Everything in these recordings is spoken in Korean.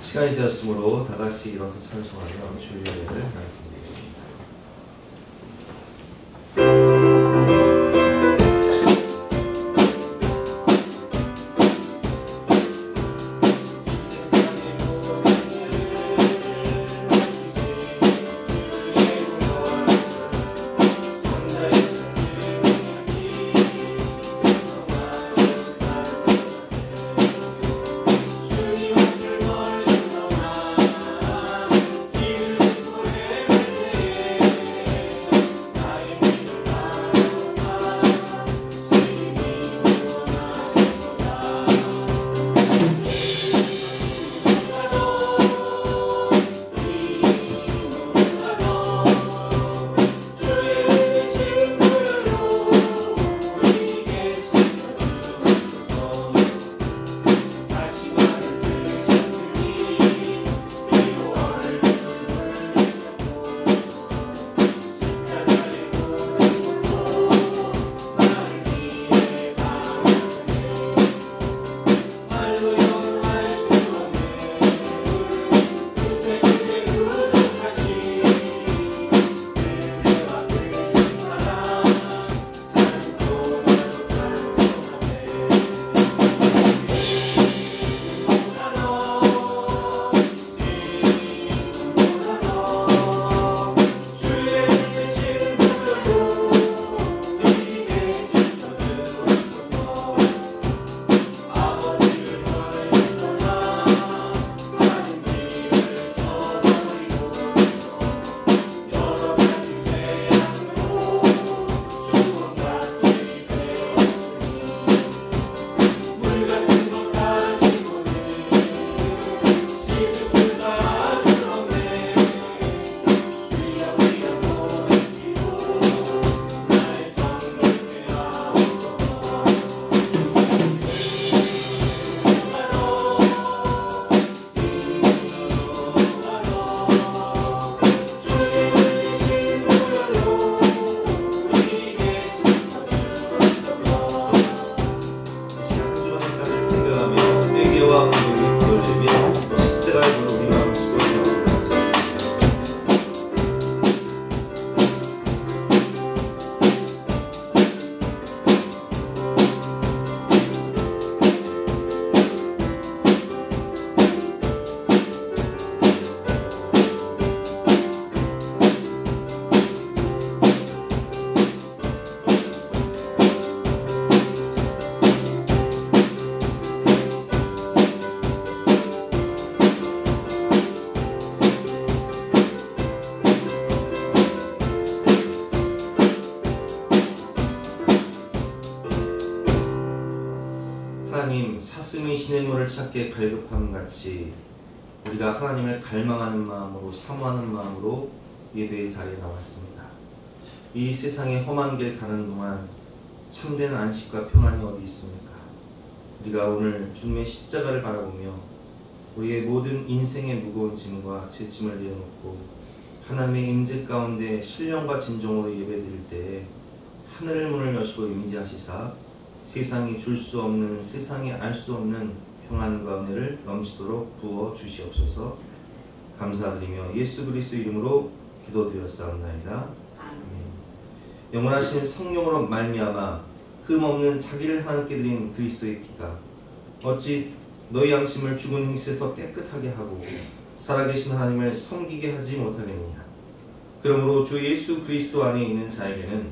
시간이 되었으므로 다 같이 일어서 찬송하며 주의 예배를 나누겠습니다. 하나님, 사슴이 시냇물을 찾게 갈급함같이 우리가 하나님을 갈망하는 마음으로, 사모하는 마음으로 예배의 자리에 나왔습니다. 이 세상의 험한 길 가는 동안 참된 안식과 평안이 어디 있습니까? 우리가 오늘 주님의 십자가를 바라보며 우리의 모든 인생의 무거운 짐과 죄짐을 내려놓고 하나님의 임재 가운데 신령과 진정으로 예배드릴 때에 하늘 문을 여시고 임재하시사 세상이 줄 수 없는, 세상이 알 수 없는 평안과 은혜를 넘치도록 부어 주시옵소서. 감사드리며 예수 그리스도 이름으로 기도드렸사옵나이다. 아멘. 영원하신 성령으로 말미암아 흠없는 자기를 하나님께 드린 그리스도의 피가 어찌 너희 양심을 죽은 행실에서 깨끗하게 하고 살아계신 하나님을 섬기게 하지 못하겠느냐. 그러므로 주 예수 그리스도 안에 있는 자에게는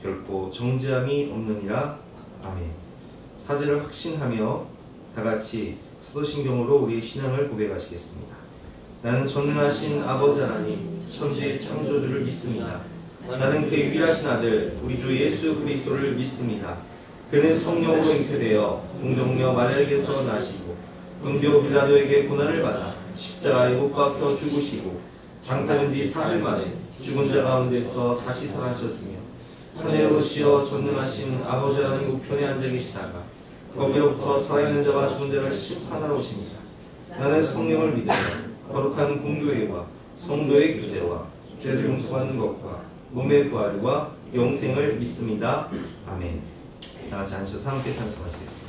결코 정죄함이 없느니라. 아멘. 사죄를 확신하며 다같이 사도신경으로 우리의 신앙을 고백하시겠습니다. 나는 전능하신 아버지 하나님 천지의 창조주를 믿습니다. 나는 그의 유일하신 아들 우리 주 예수 그리스도를 믿습니다. 그는 성령으로 잉태되어 동정녀 마리아에게서 나시고 본디오 빌라도에게 고난을 받아 십자가에 못 박혀 죽으시고 장사된 지 사흘 만에 죽은 자 가운데서 다시 살아나셨으며 하늘로 오시어 전능하신 아버지 하나님 우편에 앉아 계시다가 거기로부터 살아있는 자와 죽은 자를 심판하러 오십니다. 나는 성령을 믿으며 거룩한 공교회와 성도의 교제와 죄를 용서받는 것과 몸의 부활과 영생을 믿습니다. 아멘. 다 같이 앉으셔서 함께 찬송하시겠습니다.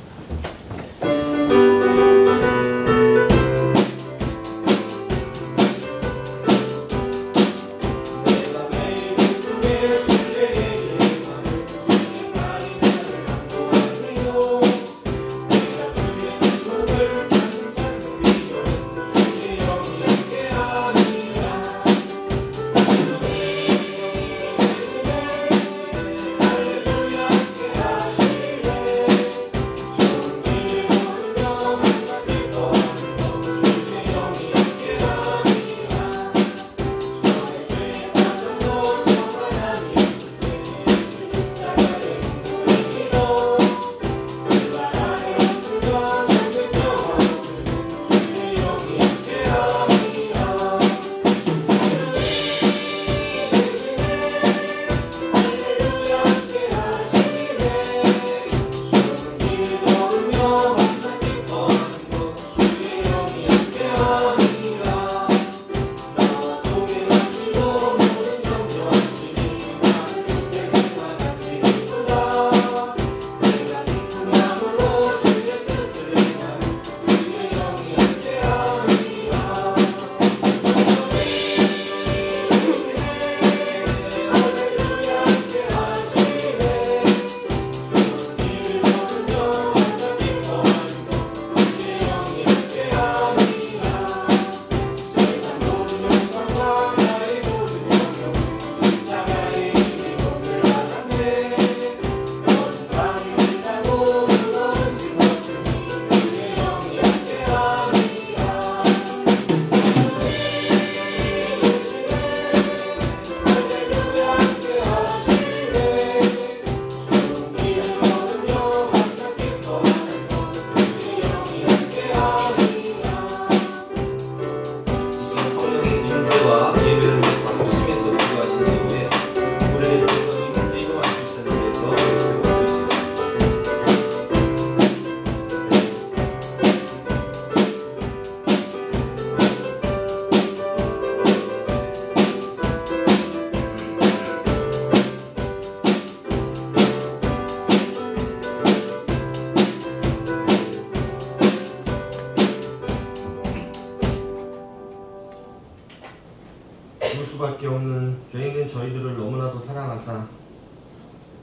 수밖에 없는 죄인된 저희들을 너무나도 사랑하사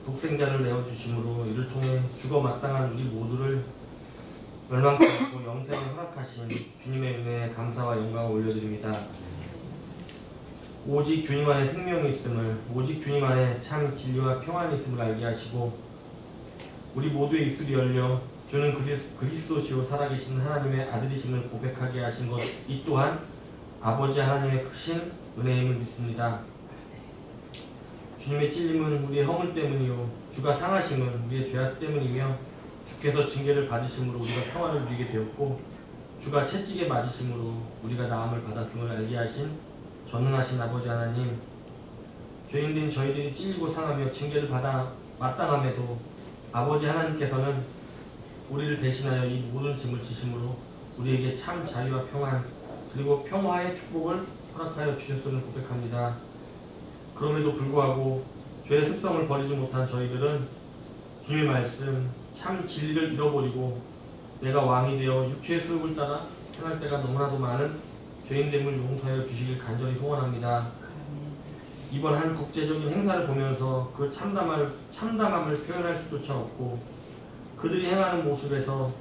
독생자를 내어주심으로 이를 통해 죽어 마땅한 우리 모두를 멸망치 않고 영생을 허락하신 주님의 은혜에 감사와 영광을 올려드립니다. 오직 주님 안에 생명이 있음을, 오직 주님 안에 참 진리와 평안이 있음을 알게 하시고 우리 모두의 입술이 열려 주는 그리스도시요 살아계신 하나님의 아들이심을 고백하게 하신 것, 이 또한 아버지 하나님의 크신 은혜임을 믿습니다. 주님의 찔림은 우리의 허물 때문이요 주가 상하심은 우리의 죄악 때문이며 주께서 징계를 받으심으로 우리가 평안을 누리게 되었고 주가 채찍에 맞으심으로 우리가 나음을 받았음을 알게 하신 전능하신 아버지 하나님, 죄인된 저희들이 찔리고 상하며 징계를 받아 마땅함에도 아버지 하나님께서는 우리를 대신하여 이 모든 짐을 지심으로 우리에게 참 자유와 평안 그리고 평화의 축복을 허락하여 주셨음을 고백합니다. 그럼에도 불구하고 죄의 습성을 버리지 못한 저희들은 주님의 말씀 참 진리를 잃어버리고 내가 왕이 되어 육체의 소욕을 따라 행할 때가 너무나도 많은 죄인됨을 용서하여 주시길 간절히 소원합니다. 이번 한 국제적인 행사를 보면서 그 참담함을 표현할 수조차 없고 그들이 행하는 모습에서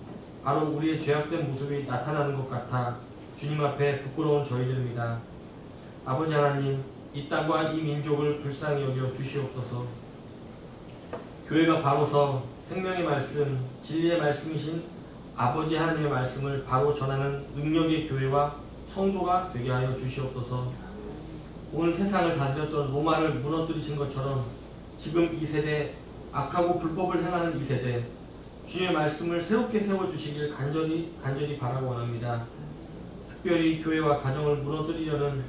바로 우리의 죄악된 모습이 나타나는 것 같아 주님 앞에 부끄러운 저희들입니다. 아버지 하나님, 이 땅과 이 민족을 불쌍히 여겨 주시옵소서. 교회가 바로서 생명의 말씀, 진리의 말씀이신 아버지 하나님의 말씀을 바로 전하는 능력의 교회와 성도가 되게 하여 주시옵소서. 오늘 세상을 다스렸던 로마를 무너뜨리신 것처럼 지금 이 세대, 악하고 불법을 행하는 이 세대, 주님의 말씀을 새롭게 세워주시길 간절히 바라고 원합니다. 특별히 교회와 가정을 무너뜨리려는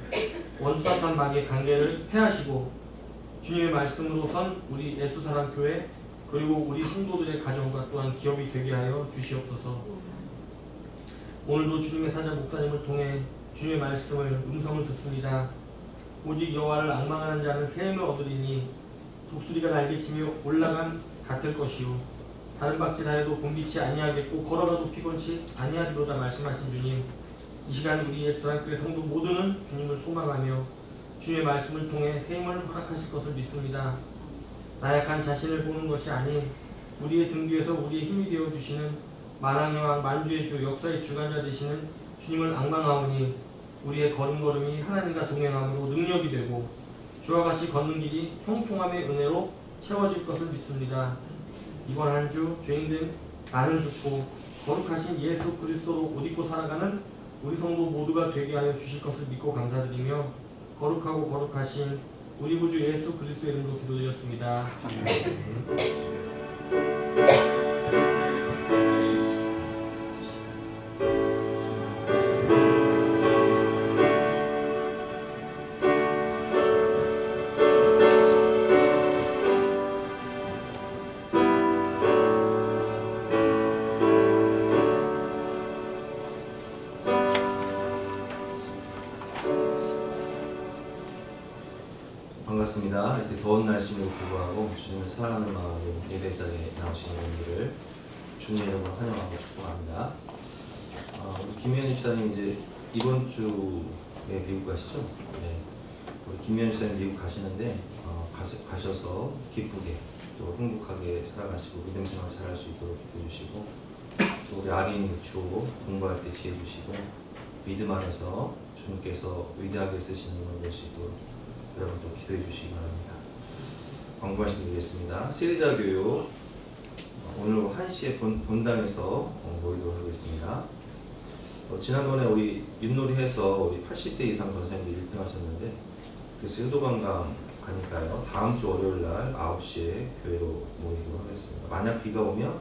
원수사탄 마귀의 관계를 패하시고 주님의 말씀으로 선 우리 예수사랑교회 그리고 우리 성도들의 가정과 또한 기업이 되게 하여 주시옵소서. 오늘도 주님의 사자 목사님을 통해 주님의 말씀을 음성을 듣습니다. 오직 여호와를 앙망하는 자는 새 힘을 얻으리니 독수리가 날개치며 올라간 같을 것이요 다른 박질하여도 곤비치 아니하겠고 걸어가도 피곤치 아니하리로다 말씀하신 주님, 이 시간 우리 예수사랑교회 성도 모두는 주님을 소망하며 주님의 말씀을 통해 새 힘을 허락하실 것을 믿습니다. 나약한 자신을 보는 것이 아닌 우리의 등 뒤에서 우리의 힘이 되어주시는 만왕의 왕 만주의 주 역사의 주관자 되시는 주님을 앙망하오니 우리의 걸음걸음이 하나님과 동행함으로 능력이 되고 주와 같이 걷는 길이 통통함의 은혜로 채워질 것을 믿습니다. 이번 한 주 죄인된 나는 죽고 거룩하신 예수 그리스도로 옷 입고 살아가는 우리 성도 모두가 되게 하여 주실 것을 믿고 감사드리며 거룩하고 거룩하신 우리 구주 예수 그리스도의 이름으로 기도드렸습니다. 반갑습니다. 이렇게 더운 날씨에도 불구하고 주님을 사랑하는 마음으로 예배 자리에 나오시는 분들을 주님의 이름으로 환영하고 축복합니다. 우리 김미연 집사님 이제 이번 주에 미국 가시죠? 네. 우리 김미연 집사님 미국 가시는데 가셔서 기쁘게 또 행복하게 살아가시고 믿음 생활 잘할 수 있도록 기도해 주시고 또 우리 아린 유초 공부할 때 지혜 주시고 믿음 안에서 주님께서 위대하게 쓰시는 분을 볼 수 있도록 여러분 또 기도해 주시기 바랍니다. 광고 말씀드리겠습니다. 시리자 교육 오늘 1시에 본당에서 모이도록 하겠습니다. 지난번에 우리 윷놀이 해서 우리 80대 이상 권사님들이 1등 하셨는데 그래서 효도관광 가니까요. 다음 주 월요일날 9시에 교회로 모이도록 하겠습니다. 만약 비가 오면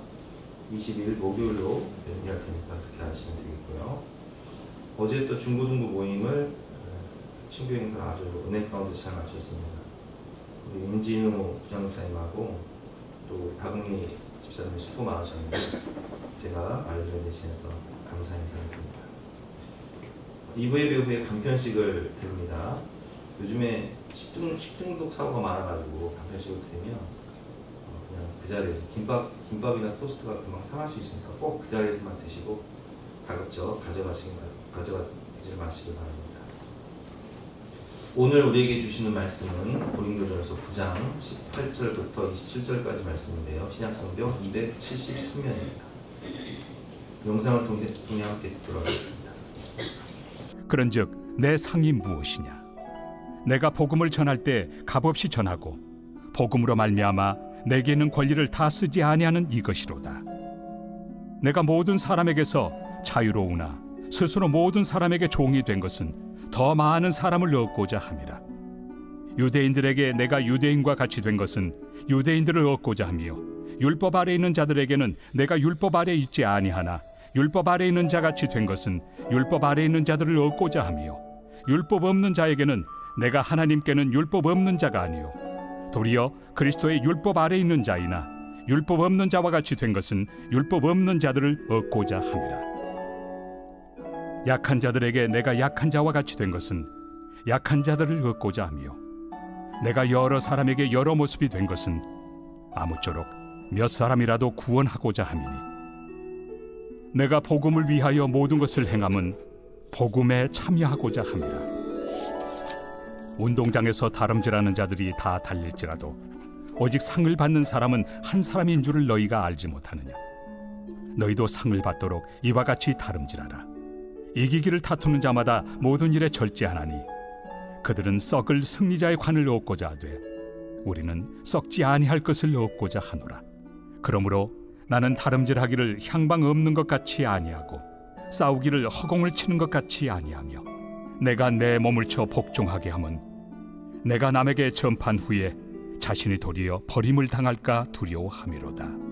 22일 목요일로 연기할 테니까 그렇게 하시면 되겠고요. 어제 또 중고등부 모임을 친구 행사 아주 은혜 가운데 잘 마쳤습니다. 우리 임진우 부장목사님하고 또 박은희 집사님이 수고 많으셨는데 제가 알려드린 대신해서 감사 인사를 드립니다. 2부 예배 후에 간편식을 드립니다. 요즘에 식중독 사고가 많아가지고 간편식을 드리면 그냥 그 자리에서 김밥이나 토스트가 금방 상할 수 있으니까 꼭 그 자리에서만 드시고 가급적 가져가지 마시길 바랍니다. 오늘 우리에게 주시는 말씀은 고린도전서 9장 18절부터 27절까지 말씀인데요. 신약성경 273면입니다. 영상을 통해 함께 듣도록 하겠습니다. 그런즉 내 상이 무엇이냐? 내가 복음을 전할 때 값없이 전하고 복음으로 말미암아 내게 있는 권리를 다 쓰지 아니하는 이것이로다. 내가 모든 사람에게서 자유로우나 스스로 모든 사람에게 종이 된 것은 더 많은 사람을 얻고자 함이라. 유대인들에게 내가 유대인과 같이 된 것은 유대인들을 얻고자 하며 율법 아래 있는 자들에게는 내가 율법 아래 있지 아니하나 율법 아래 있는 자같이 된 것은 율법 아래 있는 자들을 얻고자 하며 율법 없는 자에게는 내가 하나님께는 율법 없는 자가 아니요 도리어 그리스도의 율법 아래 있는 자이나 율법 없는 자와 같이 된 것은 율법 없는 자들을 얻고자 함이라. 약한 자들에게 내가 약한 자와 같이 된 것은 약한 자들을 얻고자 하며 내가 여러 사람에게 여러 모습이 된 것은 아무쪼록 몇 사람이라도 구원하고자 함이니 내가 복음을 위하여 모든 것을 행함은 복음에 참여하고자 함이라. 운동장에서 다름질하는 자들이 다 달릴지라도 오직 상을 받는 사람은 한 사람인 줄을 너희가 알지 못하느냐? 너희도 상을 받도록 이와 같이 다름질하라. 이기기를 다투는 자마다 모든 일에 절제하나니 그들은 썩을 승리자의 관을 얻고자 하되 우리는 썩지 아니할 것을 얻고자 하노라. 그러므로 나는 다름질하기를 향방 없는 것 같이 아니하고 싸우기를 허공을 치는 것 같이 아니하며 내가 내 몸을 쳐 복종하게 함은 내가 남에게 전판 후에 자신이 도리어 버림을 당할까 두려워함이로다.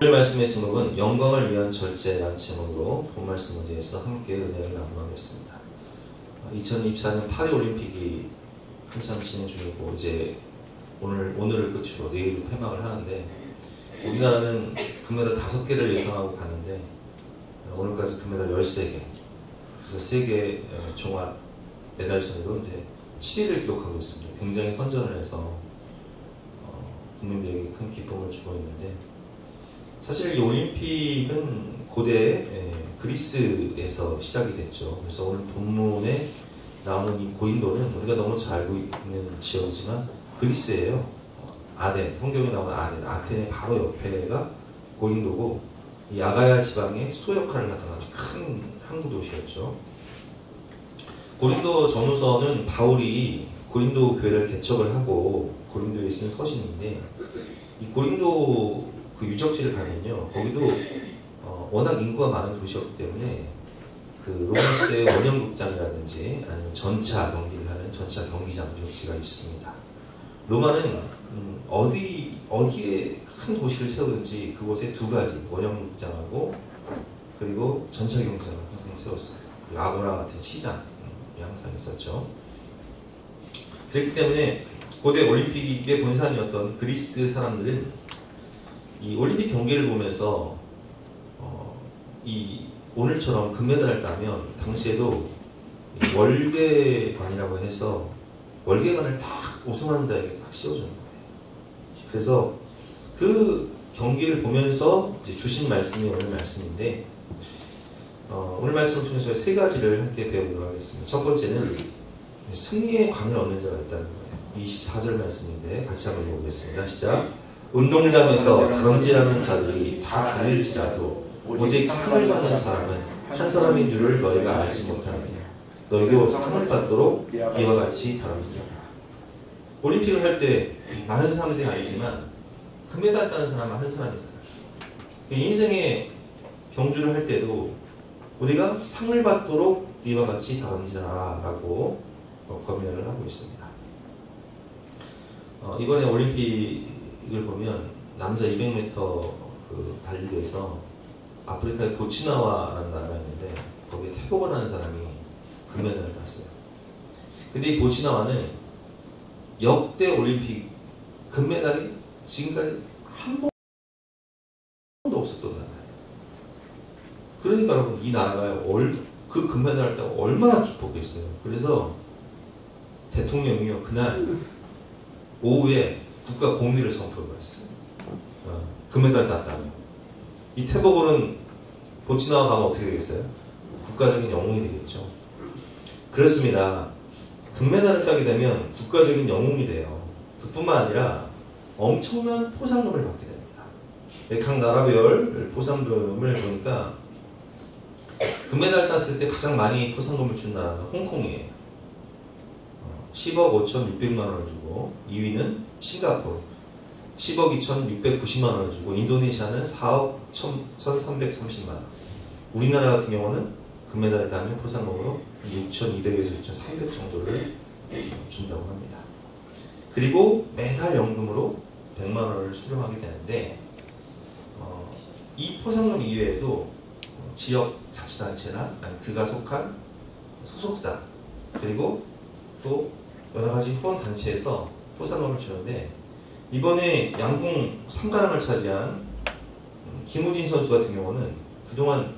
오늘 말씀의 제목은 영광을 위한 절제라는 제목으로 본 말씀 문제에서 함께 은혜를 나누겠습니다. 2024년 파리 올림픽이 한참 진행 중이고 이제 오늘을 끝으로 내일 폐막을 하는데 우리나라는 금메달 5개를 예상하고 갔는데 오늘까지 금메달 13개, 그래서 세계 종합 메달 순위로 이제 7위를 기록하고 있습니다. 굉장히 선전을 해서 국민들에게 큰 기쁨을 주고 있는데 사실 이 올림픽은 고대 그리스에서 시작이 됐죠. 그래서 오늘 본문에 나오는 이 고린도는 우리가 너무 잘 알고 있는 지역이지만 그리스예요. 아덴, 성경에 나오는 아텐의 바로 옆에가 고린도고 이 아가야 지방의 수도 역할을 하던 아주 큰 항구 도시였죠. 고린도 전후서는 바울이 고린도 교회를 개척을 하고 고린도에 쓴 서신인데 이 고린도 그 유적지를 가면요 거기도 워낙 인구가 많은 도시였기 때문에 그 로마 시대의 원형극장이라든지 아니면 전차 경기를 하는 전차 경기장 유적지가 있습니다. 로마는 어디에 큰 도시를 세우든지 그곳에 두 가지 원형극장하고 그리고 전차 경기장을 항상 세웠어요. 그리고 아고라 같은 시장이 항상 있었죠. 그렇기 때문에 고대 올림픽의 본산이었던 그리스 사람들은 이 올림픽 경기를 보면서 이 오늘처럼 금메달을 따면 당시에도 월계관이라고 해서 월계관을 딱 우승하는 자에게 딱 씌워주는 거예요. 그래서 그 경기를 보면서 이제 주신 말씀이 오늘 말씀인데 오늘 말씀을 통해서 3가지를 함께 배우도록 하겠습니다. 첫 번째는 승리의 관을 얻는 자가 있다는 거예요. 24절 말씀인데 같이 한번 읽어보겠습니다. 시작. 운동장에서 다름질하는 자들이 다 달릴지라도 오직 상을 받는 사람은 한 사람인 줄을 너희가 알지 못하느냐. 너희도 상을 받도록 이와 같이 다름질하라. 올림픽을 할 때 많은 사람들이 아니지만 금메달 따는 사람은 한 사람이잖아요. 인생의 경주를 할 때도 우리가 상을 받도록 이와 같이 다름질하라 라고 권면을 하고 있습니다. 이번에 올림픽을 보면 남자 200m 그 달리기에서 아프리카의 보츠나와라는 나라가 있는데 거기에 태복을 하는 사람이 금메달을 땄어요. 근데 이 보츠나와는 역대 올림픽 금메달이 지금까지 한 번도 없었던 나라예요. 그러니까 여러분 이 나라가 그 금메달을 따고 얼마나 기뻤겠어요. 그래서 대통령이요 그날 오후에 국가 공휴일을 선포를 했어요. 금메달 땄다고. 이 태복은 보츠나와 가면 어떻게 되겠어요? 국가적인 영웅이 되겠죠. 그렇습니다. 금메달을 따게 되면 국가적인 영웅이 돼요. 그뿐만 아니라 엄청난 포상금을 받게 됩니다. 각 나라별 포상금을 보니까 금메달을 땄을 때 가장 많이 포상금을 준 나라는 홍콩이에요. 10억 5,600만 원을 주고, 2위는 싱가포르 10억 2,690만 원을 주고, 인도네시아는 4억 1,330만 원. 우리나라 같은 경우는 금메달을 따면 포상금으로 6,200에서 6,300 정도를 준다고 합니다. 그리고 매달 연금으로 100만 원을 수령하게 되는데, 이 포상금 이외에도 지역 자치단체나 아니 그가 속한 소속사, 그리고 또 여러 가지 후원 단체에서 포상금을 주는데, 이번에 양궁 3관왕을 차지한 김우진 선수 같은 경우는 그동안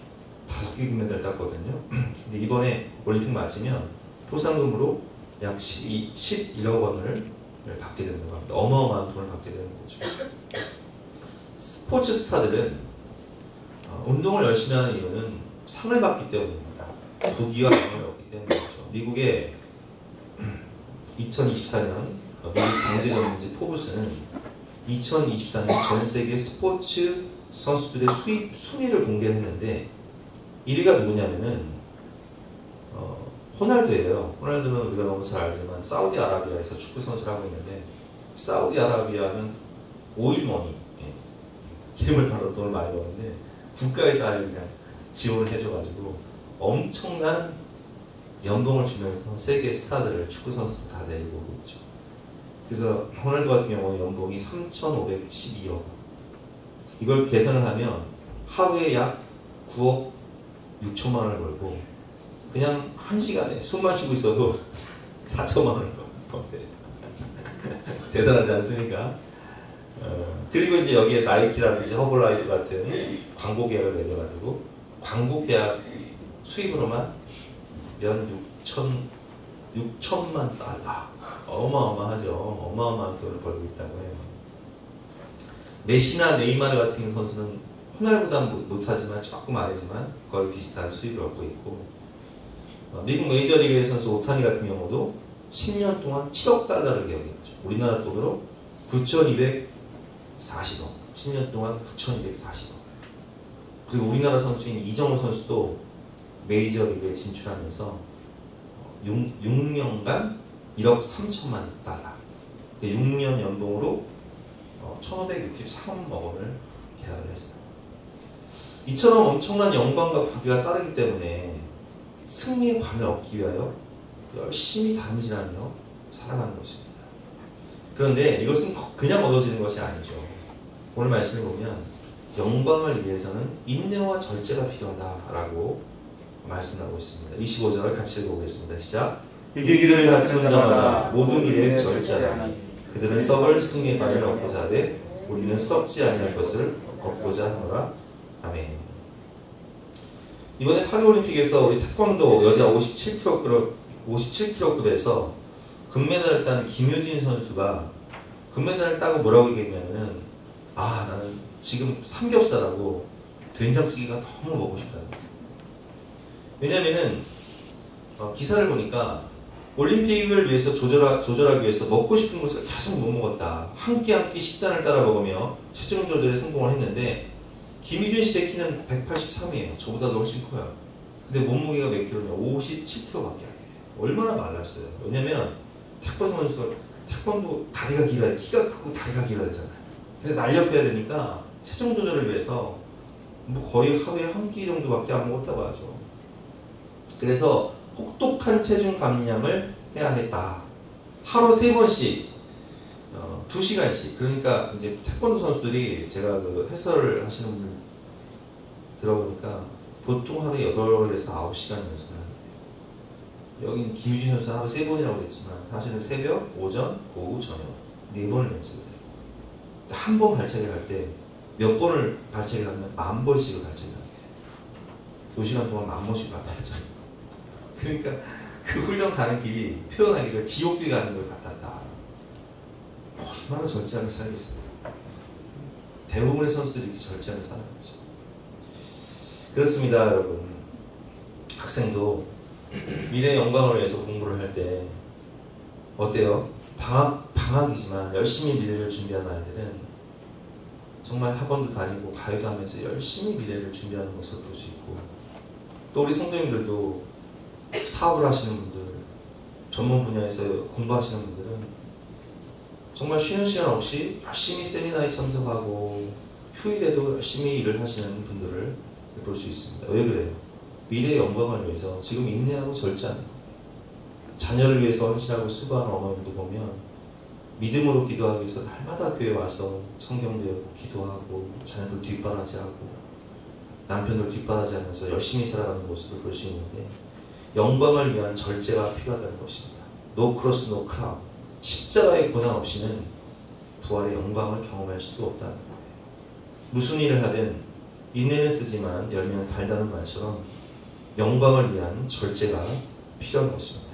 5개 금메달 땄거든요. 근데 이번에 올림픽 마치면 포상금으로 약 11억 원을 받게 된다고 합니다. 어마어마한 돈을 받게 되는 거죠. 스포츠 스타들은 운동을 열심히 하는 이유는 상을 받기 때문입니다. 부귀와 명을 얻기 때문이죠. 미국의 2024년 미국 경제 전문지 포브스는 2024년 전 세계 스포츠 선수들의 수입 순위를 공개했는데 1위가 누구냐면은 호날두예요. 호날두는 우리가 너무 잘 알지만 사우디아라비아에서 축구 선수를 하고 있는데, 사우디아라비아는 오일머니, 기름을 팔아서 돈을 많이 버는데 국가에서 아예 그냥 지원을 해줘가지고 엄청난 연봉을 주면서 세계 스타들을, 축구 선수들 다 데리고 오고 있죠. 그래서 호날두 같은 경우는 연봉이 3,512억. 이걸 계산을 하면 하루에 약 9억 6천만 원을 벌고, 그냥 한 시간에 숨만 쉬고 있어도 4천만 원을 벌어요. 대단하지 않습니까? 그리고 이제 여기에 나이키라든지 허블라이프 같은 광고 계약을 맺어가지고 광고 계약 수입으로만 연 6천만 달러. 어마어마하죠. 어마어마한 돈을 벌고 있다고 해요. 메시나 네이마르 같은 선수는 호날두보다 못하지만 조금 아니지만 거의 비슷한 수입을 얻고 있고, 미국 메이저리그의 선수 오타니 같은 경우도 10년 동안 7억 달러를 계약했죠. 우리나라 돈으로 9,240억. 10년 동안 9,240억. 그리고 우리나라 선수인 이정우 선수도 메이저리그에 진출하면서 6년간 1억 3천만 달러. 6년 연봉으로 1,563억 원을 계약을 했어요. 이처럼 엄청난 영광과 부귀가 따르기 때문에 승리의 관을 얻기 위하여 열심히 다름질하며 살아가는 것입니다. 그런데 이것은 그냥 얻어지는 것이 아니죠. 오늘 말씀을 보면 영광을 위해서는 인내와 절제가 필요하다라고 말씀하고 있습니다. 25절을 같이 읽어보겠습니다. 시작. 이기기를 다투는 자마다 모든 일에 절제하라. 그들은 썩을 승리의 관을 얻고자 하되 우리는 썩지 아니할 것을 얻고자 하노라. 아멘. 이번에 파리올림픽에서 우리 태권도 여자 57kg급에서 금메달을 딴 김유진 선수가 금메달을 따고 뭐라고 얘기했냐면은, 나는 지금 삼겹살하고 된장찌개가 너무 먹고 싶다. 왜냐면은 기사를 보니까 올림픽을 위해서 조절하기 위해서 먹고 싶은 것을 계속 못 먹었다. 한 끼 한 끼 식단을 따라 먹으며 체중 조절에 성공을 했는데, 김희준 씨의 키는 183이에요. 저보다도 훨씬 커요. 근데 몸무게가 몇 킬로냐? 57kg밖에 안 돼요. 얼마나 말랐어요. 왜냐면 태권도 선수가 태권도 다리가 길어야, 키가 크고 다리가 길어야 되잖아요. 근데 날렵해야 되니까 체중 조절을 위해서 거의 하루에 한 끼 정도밖에 안 먹었다고 하죠. 그래서 혹독한 체중 감량을 해야겠다. 하루 3번씩 2시간씩. 그러니까 이제 태권도 선수들이 제가 그 해설을 하시는 분들 들어보니까 보통 하루에 8에서 9시간 연습을 하는데, 여긴 김유진 선수 하루 3번이라고 했지만 사실은 새벽, 오전, 오후, 저녁 4번을 연습을 해요. 한 번 발차기를 할 때 몇 번을 발차기를 하면 10,000번씩을 발차기를 하게 해요. 2시간 동안 10,000번씩 발차기. 그러니까 그 훈련 가는 길이 표현하기를 지옥길 가는 것 같았다. 얼마나 절제하며 살겠어요. 대부분의 선수들이 이렇게 절제하며 살아가죠. 그렇습니다, 여러분. 학생도 미래의 영광을 위해서 공부를 할 때 어때요? 방학이지만 열심히 미래를 준비하는 아이들은 정말 학원도 다니고 가요도 하면서 열심히 미래를 준비하는 것을 볼 수 있고, 또 우리 성도님들도 사업을 하시는 분들, 전문 분야에서 공부하시는 분들은 정말 쉬는 시간 없이 열심히 세미나에 참석하고 휴일에도 열심히 일을 하시는 분들을 볼 수 있습니다. 왜 그래요? 미래의 영광을 위해서 지금 인내하고 절제하는 거예요. 자녀를 위해서 헌신하고 수고하는 어머님도 보면 믿음으로 기도하기 위해서 날마다 교회 와서 성경 배우고 기도하고 자녀들 뒷바라지하고 남편들 뒷바라지하면서 열심히 살아가는 모습을 볼 수 있는데, 영광을 위한 절제가 필요하다는 것입니다. No cross, no crown. 십자가의 고난 없이는 부활의 영광을 경험할 수 없다는 거예요. 무슨 일을 하든 인내는 쓰지만 열매는 달다는 말처럼 영광을 위한 절제가 필요한 것입니다.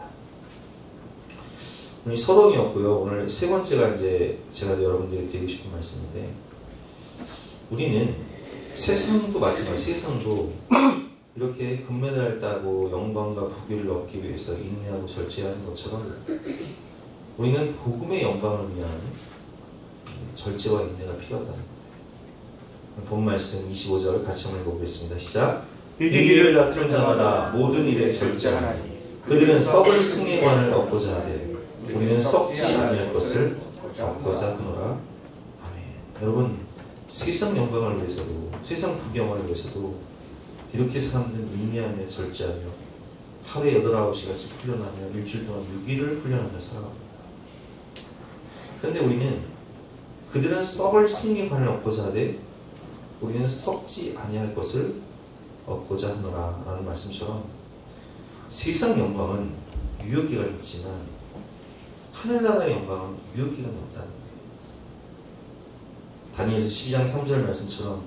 오늘 서론이었고요. 오늘 세 번째가 이제 제가 여러분들에게 드리고 싶은 말씀인데, 우리는 세상도 마찬가지로 세상도 이렇게 금메달을 따고 영광과 부귀를 얻기 위해서 인내하고 절제하는 것처럼 우리는 복음의 영광을 위한 절제와 인내가 필요하다는 거예요. 본 말씀 25절 같이 한번 읽어보겠습니다. 시작. 위기를 다투는 자마다 모든 일에 절제하나니 그들은 썩을 승리관을 얻고자 하되 우리는 썩지 아니할 것을 얻고자 하노라. 아멘. 여러분, 세상 영광을 위해서도 세상 부경을 위해서도 이렇게 사람들은 인내하며 절제하며 하루에 8, 9시간씩 훈련하며 일주일 동안 6일을 훈련하며 살아갑니다. 그런데 우리는 그들은 썩을 승리관을 얻고자 하되 우리는 썩지 아니할 것을 얻고자 하노라 라는 말씀처럼, 세상 영광은 유효기간이 있지만 하늘나라의 영광은 유효기간이 없다는 거예요. 다니엘서 12장 3절 말씀처럼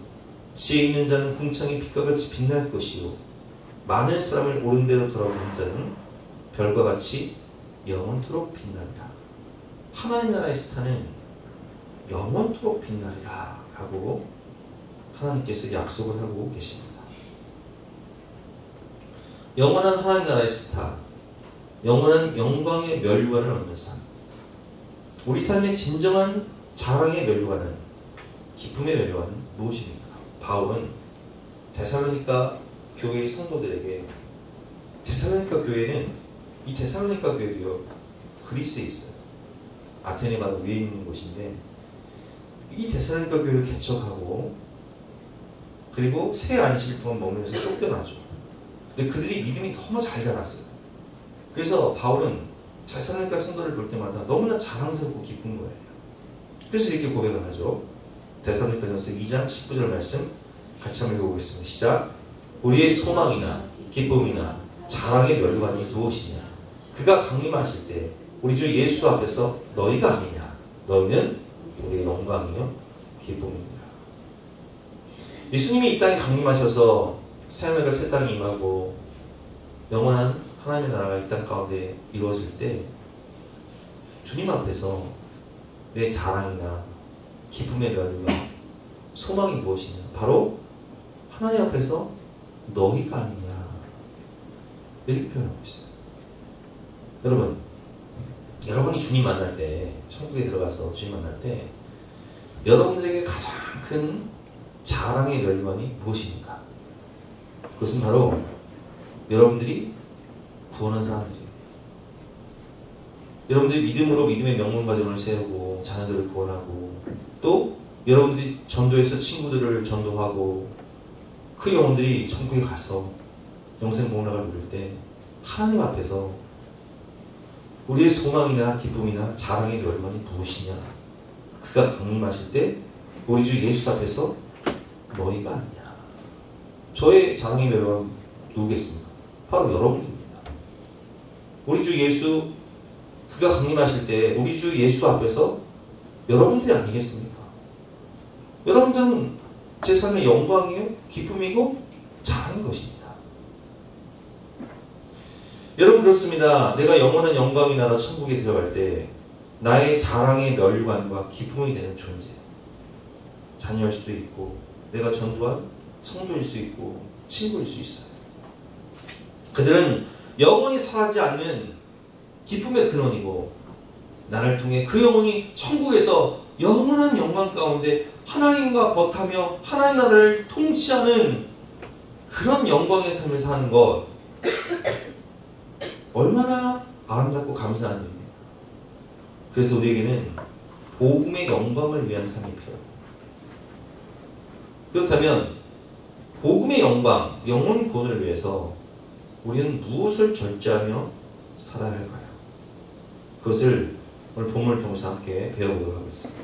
지혜 있는 자는 궁창이 빛과 같이 빛날 것이요 많은 사람을 옳은 대로 돌아보는 자는 별과 같이 영원토록 빛난다. 하나님 나라의 스타는 영원토록 빛나리라 라고 하나님께서 약속을 하고 계십니다. 영원한 하나님 나라의 스타, 영원한 영광의 면류관을 얻는 삶, 우리 삶의 진정한 자랑의 면류관은, 기쁨의 면류관은 무엇입니까? 바울은 데살로니가 교회의 성도들에게, 데살로니가 교회는, 이 데살로니가 교회도요 그리스에 있어요. 아테네 바로 위에 있는 곳인데, 이 데살로니가 교회를 개척하고 그리고 새 안식일 동안 머물면서 쫓겨나죠. 근데 그들이 믿음이 너무 잘 자랐어요. 그래서 바울은 데살로니가 성도를 볼 때마다 너무나 자랑스럽고 기쁜 거예요. 그래서 이렇게 고백을 하죠. 데살로니가전서 2장 19절 말씀 같이 한번 읽어보겠습니다. 시작. 우리의 소망이나 기쁨이나 자랑의 면류관이 무엇이냐? 그가 강림하실 때 우리 주 예수 앞에서 너희가 아니냐? 너희는 우리의 영광이요 기쁨입니다. 예수님이 이 땅에 강림하셔서 새하늘과 새 땅이 임하고 영원한 하나님의 나라가 이 땅 가운데 이루어질 때 주님 앞에서 내 자랑이나 기쁨의 면류관, 소망이 무엇이냐? 바로 하나님 앞에서 너희가 아니냐, 이렇게 표현하고 있어요. 여러분, 여러분이 주님 만날 때, 천국에 들어가서 주님 만날 때 여러분들에게 가장 큰 자랑의 면류관이 무엇입니까? 그것은 바로 여러분들이 구원한 사람들이에요. 여러분들이 믿음으로 믿음의 명문가정을 세우고 자녀들을 구원하고, 또 여러분들이 전도해서 친구들을 전도하고 그 영혼들이 천국에 가서 영생 복락을 누릴 때 하나님 앞에서 우리의 소망이나 기쁨이나 자랑의 면류관이 무엇이냐? 그가 강림하실 때 우리 주 예수 앞에서 너희가 아니냐? 저의 자랑의 면류관 누구겠습니까? 바로 여러분들입니다. 우리 주 예수, 그가 강림하실 때 우리 주 예수 앞에서 여러분들이 아니겠습니까? 여러분들은 제 삶의 영광이요, 기쁨이고 자랑인 것입니다. 여러분, 그렇습니다. 내가 영원한 영광의 나라 천국에 들어갈 때 나의 자랑의 면류관과 기쁨이 되는 존재, 자녀일 수도 있고 내가 전도한 성도일 수 있고 친구일 수 있어요. 그들은 영원히 사라지지 않는 기쁨의 근원이고 나를 통해 그 영혼이 천국에서 영원한 영광 가운데 하나님과 벗하며 하나님 나라를 통치하는 그런 영광의 삶을 사는 것, 얼마나 아름답고 감사한 일입니까? 그래서 우리에게는 복음의 영광을 위한 삶이 필요합니다. 그렇다면 복음의 영광, 영혼 구원을 위해서 우리는 무엇을 절제하며 살아야 할까요? 그것을 오늘 본문을 통해서 함께 배워보도록 하겠습니다.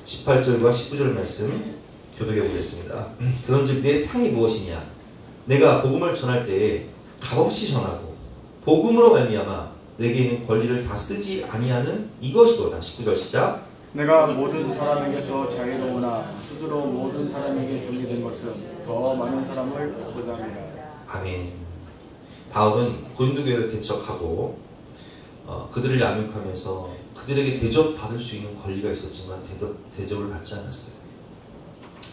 18절과 19절 말씀 교독해 보겠습니다. 그런즉 내 상이 무엇이냐? 내가 복음을 전할 때에 값없이 전하고 복음으로 말미암아 내게 있는 권리를 다 쓰지 아니하는 이것이로다. 19절 시작. 내가 모든 사람에게서 자유로우나 스스로 모든 사람에게 종이 된 것은 더 많은 사람을 얻고자 함이라. 아멘. 바울은 고린도교회를 대적하고 그들을 양육하면서 그들에게 대접받을 수 있는 권리가 있었지만 대접을 받지 않았어요.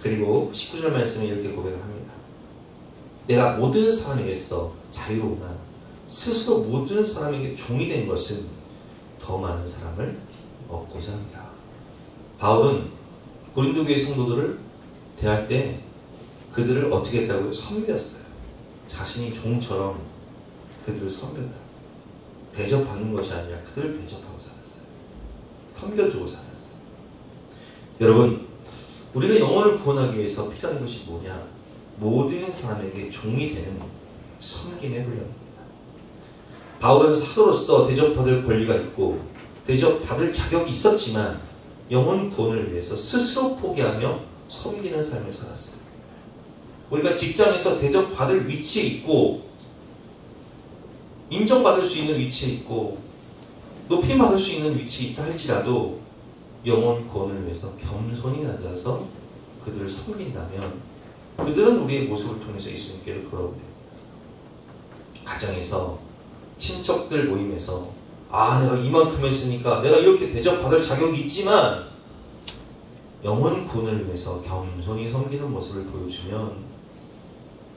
그리고 19절 말씀에 이렇게 고백을 합니다. 내가 모든 사람에게서 자유로우나 스스로 모든 사람에게 종이 된 것은 더 많은 사람을 얻고자 합니다. 바울은 고린도교회 성도들을 대할 때 그들을 어떻게 했다고요? 섬겼어요. 자신이 종처럼 그들을 섬겼다. 대접받는 것이 아니라 그들을 대접하고 살았어요. 섬겨주고 살았어요. 여러분, 우리가 영혼을 구원하기 위해서 필요한 것이 뭐냐? 모든 사람에게 종이 되는 섬김의 훈련입니다. 바울은 사도로서 대접받을 권리가 있고 대접받을 자격이 있었지만 영혼 구원을 위해서 스스로 포기하며 섬기는 삶을 살았어요. 우리가 직장에서 대접받을 위치에 있고 인정받을 수 있는 위치에 있고 높임받을 수 있는 위치에 있다 할지라도 영혼 구원을 위해서 겸손히 낮아서 그들을 섬긴다면 그들은 우리의 모습을 통해서 예수님께로 돌아오게 됩니다. 가정에서 친척들 모임에서 내가 이만큼 했으니까 내가 이렇게 대접받을 자격이 있지만 영혼 구원을 위해서 겸손히 섬기는 모습을 보여주면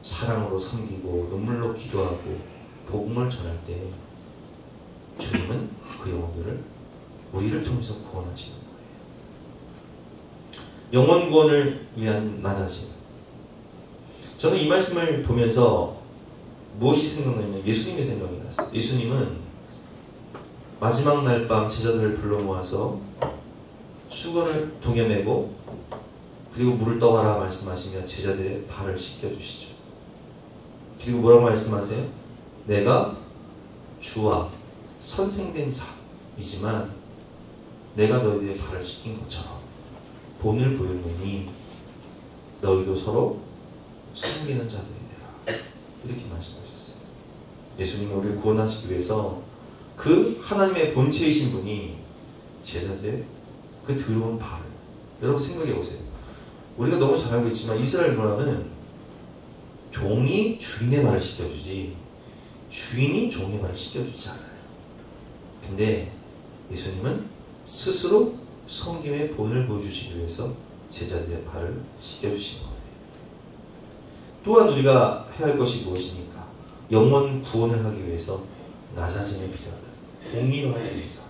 사랑으로 섬기고 눈물로 기도하고 복음을 전할 때 주님은 그 영혼들을 우리를 통해서 구원하시는 거예요. 영혼 구원을 위한 낮아짐. 저는 이 말씀을 보면서 무엇이 생각나냐면 예수님의 생각이 났어요. 예수님은 마지막 날 밤 제자들을 불러 모아서 수건을 동여매고 그리고 물을 떠와라 말씀하시며 제자들의 발을 씻겨주시죠. 그리고 뭐라고 말씀하세요? 내가 주와 선생된 자이지만 내가 너희들의 발을 씻긴 것처럼 본을 보였노니 너희도 서로 섬기는 자들이 되라. 이렇게 말씀하셨어요. 예수님은 우리를 구원하시기 위해서 그 하나님의 본체이신 분이 제자들의 그 더러운 발을, 여러분 생각해 보세요. 우리가 너무 잘 알고 있지만 이스라엘 문화는 종이 주인의 발을 씻겨주지 주인이 종의 발을 씻겨주지 않아요. 근데 예수님은 스스로 섬김의 본을 보여주시기 위해서 제자들의 발을 씻겨주신 거예요. 또한 우리가 해야 할 것이 무엇입니까? 영혼 구원을 하기 위해서 낮아짐이 필요하다. 공의로 하기 위해서.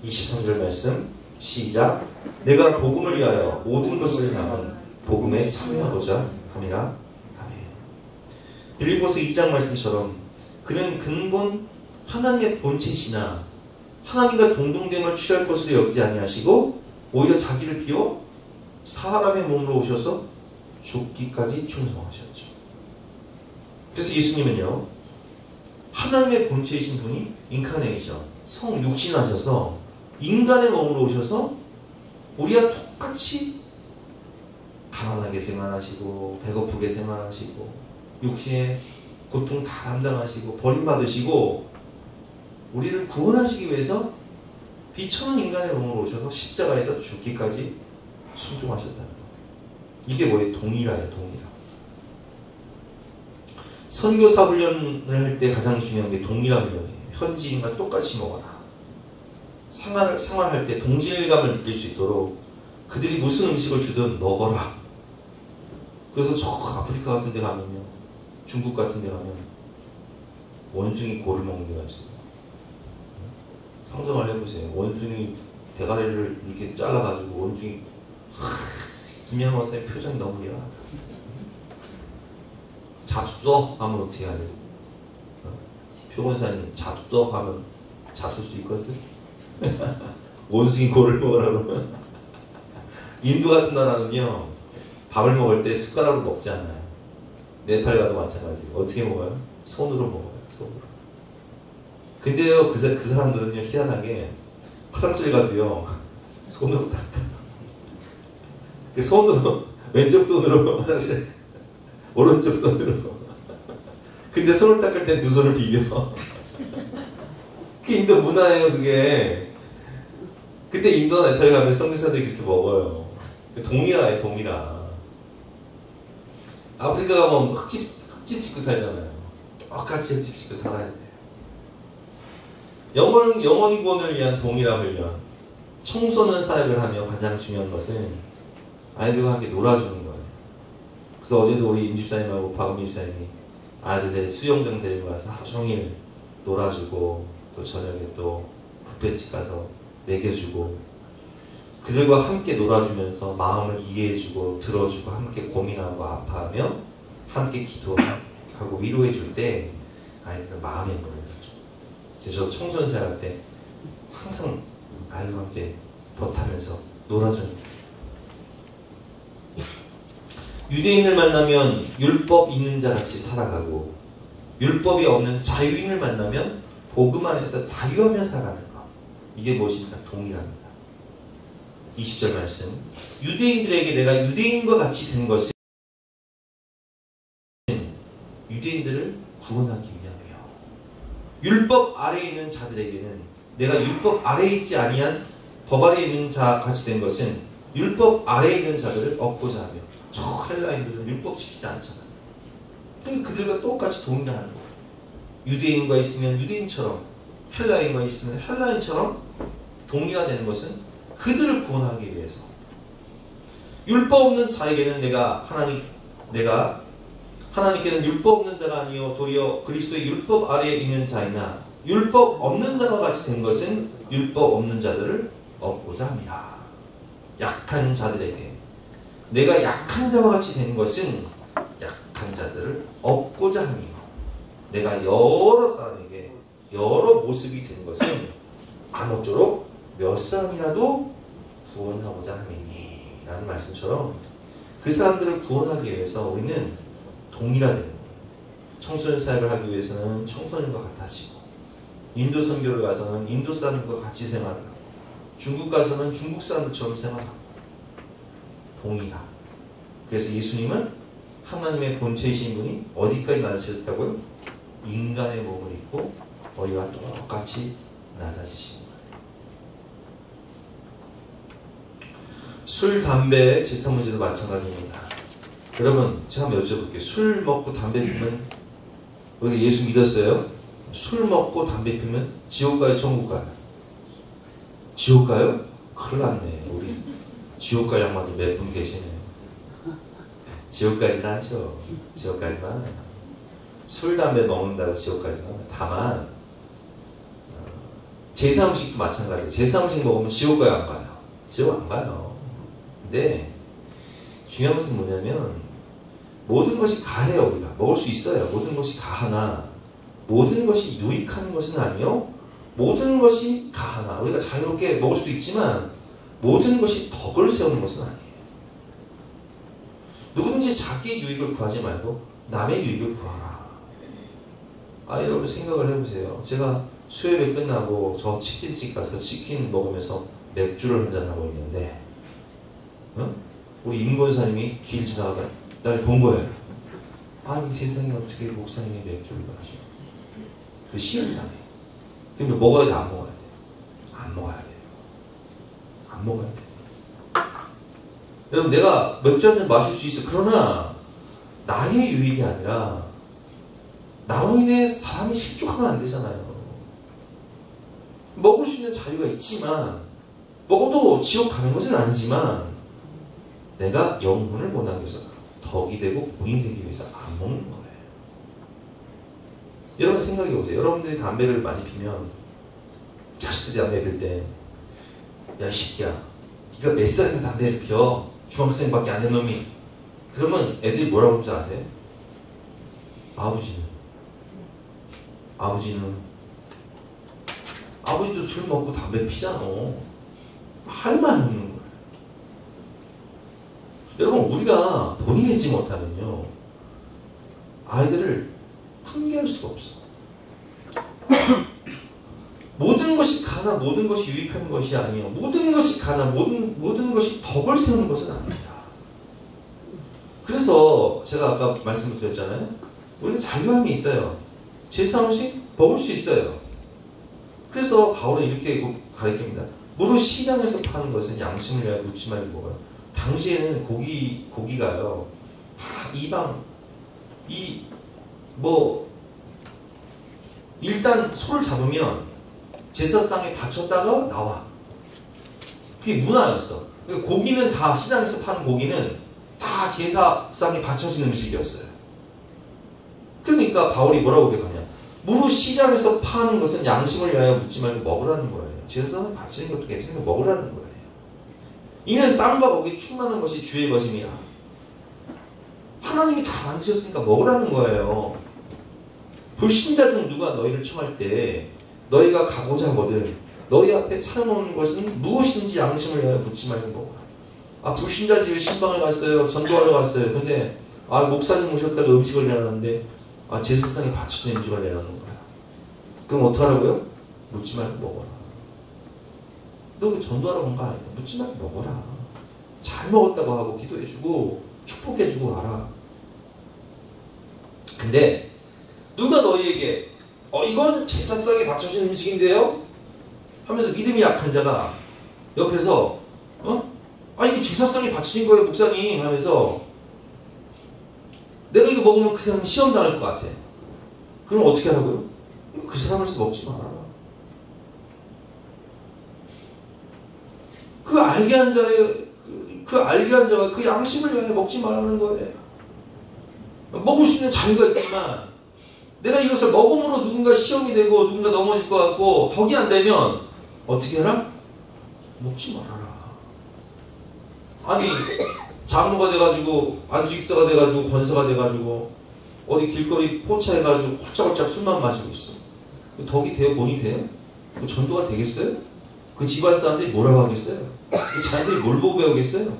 23절 말씀 시작. 내가 복음을 위하여 모든 것을 남은 복음에 참여하고자 함이라. 아멘. 빌립보서 2장 말씀처럼 그는 근본 하나님의 본체시나 하나님과 동등됨을 취할 것으로 여기지 아니하시고 오히려 자기를 비워 사람의 몸으로 오셔서 죽기까지 충성하셨죠. 그래서 예수님은요, 하나님의 본체이신 분이 인카네이션, 성육신하셔서 인간의 몸으로 오셔서 우리와 똑같이 가난하게 생활하시고 배고프게 생활하시고 육신의 고통 다 담당하시고 버림받으시고 우리를 구원하시기 위해서 비천한 인간의 몸으로 오셔서 십자가에서 죽기까지 순종하셨다는 거. 이게 뭐예요? 동일화예요. 동일화. 선교사 훈련을 할 때 가장 중요한 게 동일화 훈련이에요. 현지인과 똑같이 먹어라. 생활할 때 동질감을 느낄 수 있도록 그들이 무슨 음식을 주든 먹어라. 그래서 저 아프리카 같은 데 가면요, 중국 같은 데 가면 원숭이 고를 먹는 데가 있어요. 상상을 해보세요. 원숭이 대가리를 이렇게 잘라가지고 원숭이 김양호 선생님 표정이 너무 미안하다. 잡숴 하면 어떻게 하냐? 표본사님 잡숴 하면 잡술 수 있겠어요? 원숭이 고를 먹으라고. 인도 같은 나라는요 밥을 먹을 때 숟가락으로 먹지 않아요. 네팔 가도 마찬가지예요. 어떻게 먹어요? 손으로 먹어요. 손으로. 근데요 그 사람들은요 희한하게 화장실 가도요 손으로 닦아. 그 손으로 왼쪽 손으로 화장실 오른쪽 손으로. 근데 손을 닦을 땐 두 손을 비벼. 그게 인도 문화예요 그게. 근데 인도나 네팔 가면 성교사들이 그렇게 먹어요. 동일화예요 동일화. 아프리카 가면 흙집 짓고 살잖아요. 똑같이 흙집 짓고 살아야 돼요. 영혼 구원을 위한 동일화 훈련. 청소년 사역을 하며 가장 중요한 것은 아이들과 함께 놀아주는 거예요. 그래서 어제도 우리 임집사님하고 박은미 집사님이 아이들 수영장 데리고 가서 하루 종일 놀아주고 또 저녁에 또 뷔페집 가서 먹여주고 그들과 함께 놀아주면서 마음을 이해해주고 들어주고 함께 고민하고 아파하며 함께 기도하고 위로해줄 때 아이들은 마음의 문을 열죠. 그래서 저도 청소년 사역할 때 항상 아이들과 함께 버타면서 놀아주는. 유대인을 만나면 율법 있는 자 같이 살아가고 율법이 없는 자유인을 만나면 복음 안에서 자유하며 살아가는 것. 이게 무엇입니까? 동일합니다. 20절 말씀. 유대인들에게 내가 유대인과 같이 된 것은 유대인들을 구원하기 위함이요. 율법 아래에 있는 자들에게는 내가 율법 아래에 있지 아니한 법 아래에 있는 자 같이 된 것은 율법 아래에 있는 자들을 얻고자 하며. 저 헬라인들은 율법 지키지 않잖아요. 그러니까 그들과 똑같이 동일하는 거예요. 유대인과 있으면 유대인처럼, 헬라인과 있으면 헬라인처럼 동일화되는 것은 그들을 구원하기 위해서. 율법 없는 자에게는 내가 하나님께는 율법 없는 자가 아니요 도리어 그리스도의 율법 아래에 있는 자이나 율법 없는 자와 같이 된 것은 율법 없는 자들을 얻고자 함이라. 약한 자들에게 내가 약한 자와 같이 된 것은 약한 자들을 얻고자 하니 내가 여러 사람에게 여러 모습이 된 것은 아무쪼록 몇 사람이라도 구원하고자 함이니 라는 말씀처럼 그 사람들을 구원하기 위해서 우리는 동일화되는 거예요. 청소년 사역을 하기 위해서는 청소년과 같아지고 인도 선교를 가서는 인도 사람들과 같이 생활하고 중국 가서는 중국 사람들처럼 생활하고 동일화. 그래서 예수님은 하나님의 본체이신 분이 어디까지 낮아지셨다고요? 인간의 몸을 입고 우리와 똑같이 낮아지신 거예요. 술, 담배, 제사 문제도 마찬가지입니다. 여러분 제가 한번 여쭤볼게요. 술 먹고 담배 피면 우리가 예수 믿었어요? 술 먹고 담배 피면 지옥 가요? 천국 가요? 지옥 가요? 큰일 났네. 우리 지옥 갈 양반도 몇 분 계시네요. 지옥 가진 않죠. 지옥 가진 않아요. 술, 담배 먹는다고 지옥 가진 않아요. 다만 제사 음식도 마찬가지예요. 제사 음식 먹으면 지옥 가요? 안 가요? 지옥 안 가요. 근데 중요한 것은 뭐냐면 모든 것이 가해요. 우리가 먹을 수 있어요. 모든 것이 가하나 모든 것이 유익한 것은 아니요 모든 것이 가하나 우리가 자유롭게 먹을 수도 있지만 모든 것이 덕을 세우는 것은 아니에요. 누구든지 자기의 유익을 구하지 말고 남의 유익을 구하라. 여러분 생각을 해보세요. 제가 수요일에 끝나고 저 치킨집 가서 치킨 먹으면서 맥주를 한잔하고 있는데 우리 임 권사님이 길 지나가다 날 본 거예요. 아니 세상에 어떻게 목사님이 맥주를 마셔. 그 시험이라며. 그러면 먹어야 돼? 안 먹어야 돼? 안 먹어야 돼요. 안 먹어야 돼. 여러분 내가 맥주 한잔 마실 수 있어. 그러나 나의 유익이 아니라 나로 인해 사람이 실족하면 안 되잖아요. 먹을 수 있는 자유가 있지만 먹어도 지옥 가는 것은 아니지만 내가 영혼을 원하기 위해서 덕이 되고 본인이 되기 위해서 안 먹는 거예요. 여러분 생각해 보세요. 여러분들이 담배를 많이 피면 자식들이 담배 필 때, 야, 이 새끼야, 네가 몇 살인데 담배를 피워? 중학생밖에 안 된 놈이. 그러면 애들이 뭐라고 하는지 아세요? 아버지도 술 먹고 담배 피잖아. 할 말 없는 거예요. 여러분, 우리가 본이 되지 못하면요, 아이들을 훈계할 수가 없어. 모든 것이 가나 모든 것이 유익한 것이 아니요, 모든 것이 가나 모든 것이 덕을 세우는 것은 아닙니다. 그래서 제가 아까 말씀을 드렸잖아요. 우리가 자유함이 있어요. 제3식 먹을 수 있어요. 그래서 바울은 이렇게 가르칩니다. 무릇 시장에서 파는 것은 양심을 위하여 묻지 말고 먹어요. 당시에는 고기가요, 다 이방, 일단 소를 잡으면 제사상에 바쳤다가 나와. 그게 문화였어. 고기는 다, 시장에서 파는 고기는 다 제사상에 바쳐진 음식이었어요. 그러니까 바울이 뭐라고 고백하냐? 무릇 시장에서 파는 것은 양심을 위하여 묻지 말고 먹으라는 거예요. 제사상에 바치는 것도 괜찮으니까 먹으라는 거예요. 이는 땅과 거기 충만한 것이 주의 것임이라. 하나님이 다 만드셨으니까 먹으라는 거예요. 불신자 중 누가 너희를 청할 때 너희가 가고자 하거든 너희 앞에 차려놓는 것은 무엇인지 양심을 위하여 묻지 말고 먹어라. 불신자 집에 신방을 갔어요. 전도하러 갔어요. 근데 목사님 오셨다가 음식을 내놨는데 제사상에 바쳐진 음식을 내놓는 거야. 그럼 어떡하라고요? 묻지 말고 먹어라. 너 왜 전도하러 온 거 아니야? 묻지 말고 먹어라. 잘 먹었다고 하고 기도해주고 축복해주고 와라. 근데 누가 너희에게 이건 제사상에 바쳐진 음식인데요? 하면서 믿음이 약한 자가 옆에서 이게 제사상에 바쳐진 거예요 목사님 하면서 내가 이거 먹으면 그 사람이 시험 당할 것 같아. 그럼 어떻게 하라고요? 그 사람을 먹지 마라. 그 알게 한 자가 그 양심을 위하여 먹지 말라는 거예요. 먹을 수 있는 자유가 있지만 내가 이것을 먹음으로 누군가 시험이 되고 누군가 넘어질 것 같고 덕이 안 되면 어떻게 해라? 먹지 말아라. 아니 장로가 돼가지고 안수집사가 돼가지고 권사가 돼가지고 어디 길거리 포차해가지고 홀짝홀짝 술만 마시고 있어. 덕이 돼요? 본이 돼요? 그 전도가 되겠어요? 그 집안 사람들이 뭐라고 하겠어요? 그 자녀들이 뭘 보고 배우겠어요?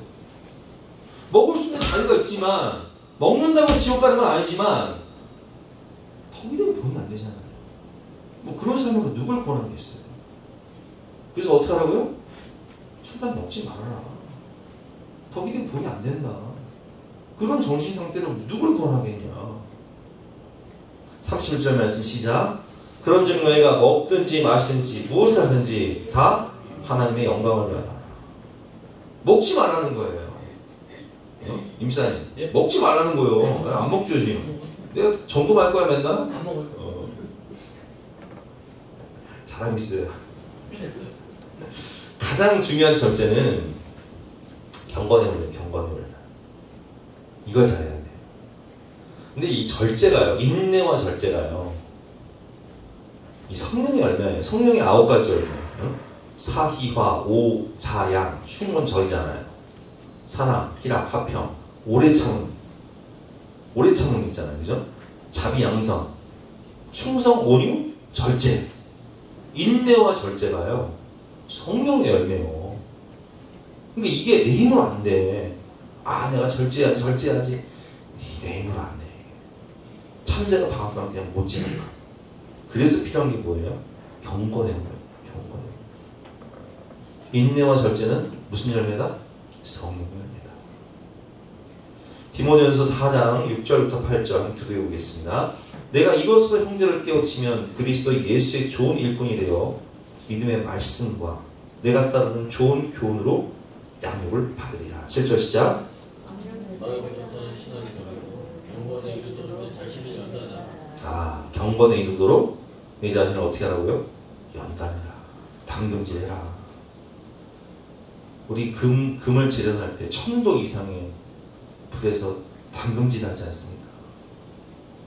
먹을 수 있는 자유가 있지만 먹는다고 지옥 가는 건 아니지만 덕이 되고 본이 안 되잖아요. 그런 사람으로 누굴 권하겠어요? 그래서 어떻게 하라고요? 술만 먹지 말아라. 덕이 되고 본이 안 된다. 그런 정신 상태로 누굴 권하겠냐. 31절 말씀 시작. 그런즉 너희가 먹든지 마시든지 무엇을 하든지 다 하나님의 영광을 위하여 하라. 먹지 말라는 거예요. 임사님, 예? 먹지 말라는 거예요. 안 먹죠 지금. 내가 점검할 거야 맨날? 안 먹어요. 잘하고 있어요. 가장 중요한 절제는 경건의 훈련. 이걸 잘해야 돼요. 근데 이 절제가요, 인내와 절제가요, 이 성령의 열매예요. 성령의 9가지 열매. 사희화, 오, 자양, 충은 절이잖아요. 사랑, 희락, 화평, 오래 참음 있잖아요. 그죠? 자비, 양성, 충성, 온유, 절제. 인내와 절제가요, 성령의 열매요. 그러니까 이게 내 힘으로 안 돼. 내가 절제해야지. 내 힘으로 안 돼. 참새가 방앗간 그냥 못 지는 거야. 그래서 필요한 게 뭐예요? 경건의 열매. 인내와 절제는 무슨 열매다? 성령의 열매다. 디모데전서 4장 6절부터 8절 드려보겠습니다. 내가 이것으로 형제를 깨우치면 그리스도 예수의 좋은 일꾼이 되어 믿음의 말씀과 내가 따르는 좋은 교훈으로 양육을 받으리라. 7절 시작. 경건에 이르도록 내 자신을 어떻게 하라고요? 연단해라. 담금질해라. 우리 금을 재련할 때 1000도 이상의 불에서 담금질하지 않습니까?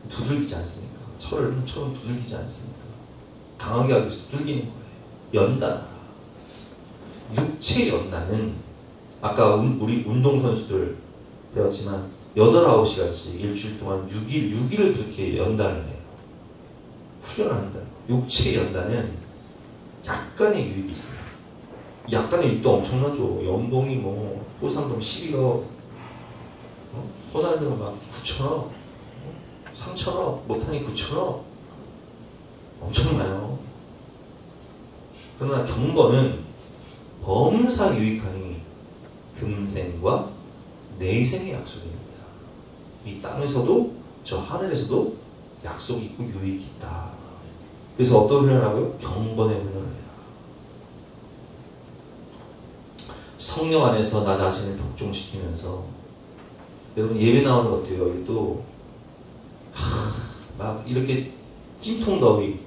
두들기지 않습니까? 철은 두들기지 않습니까? 강하게 하기 위해서 두들기는 거예요. 연단하라. 육체 연단은 아까 우리 운동선수들 배웠지만 8, 9시간씩 일주일 동안 6일을 그렇게 연단을 해요. 훈련을 한다. 육체 연단은 약간의 유익이 있어요. 약간의 유익도 엄청나죠. 연봉이 뭐 보상금 12억, 호날두는 막 9천억, 3천억, 못하니 9천억, 엄청나요. 그러나 경건은 범사 유익하니 금생과 내생의 약속입니다. 이 땅에서도 저 하늘에서도 약속이 있고 유익이 있다. 그래서 어떤 훈련하고요? 경건의 훈련을 해라. 성령 안에서 나 자신을 복종시키면서 여러분 예배 나오는 것 같아요. 여기 또 막 이렇게 찜통 더위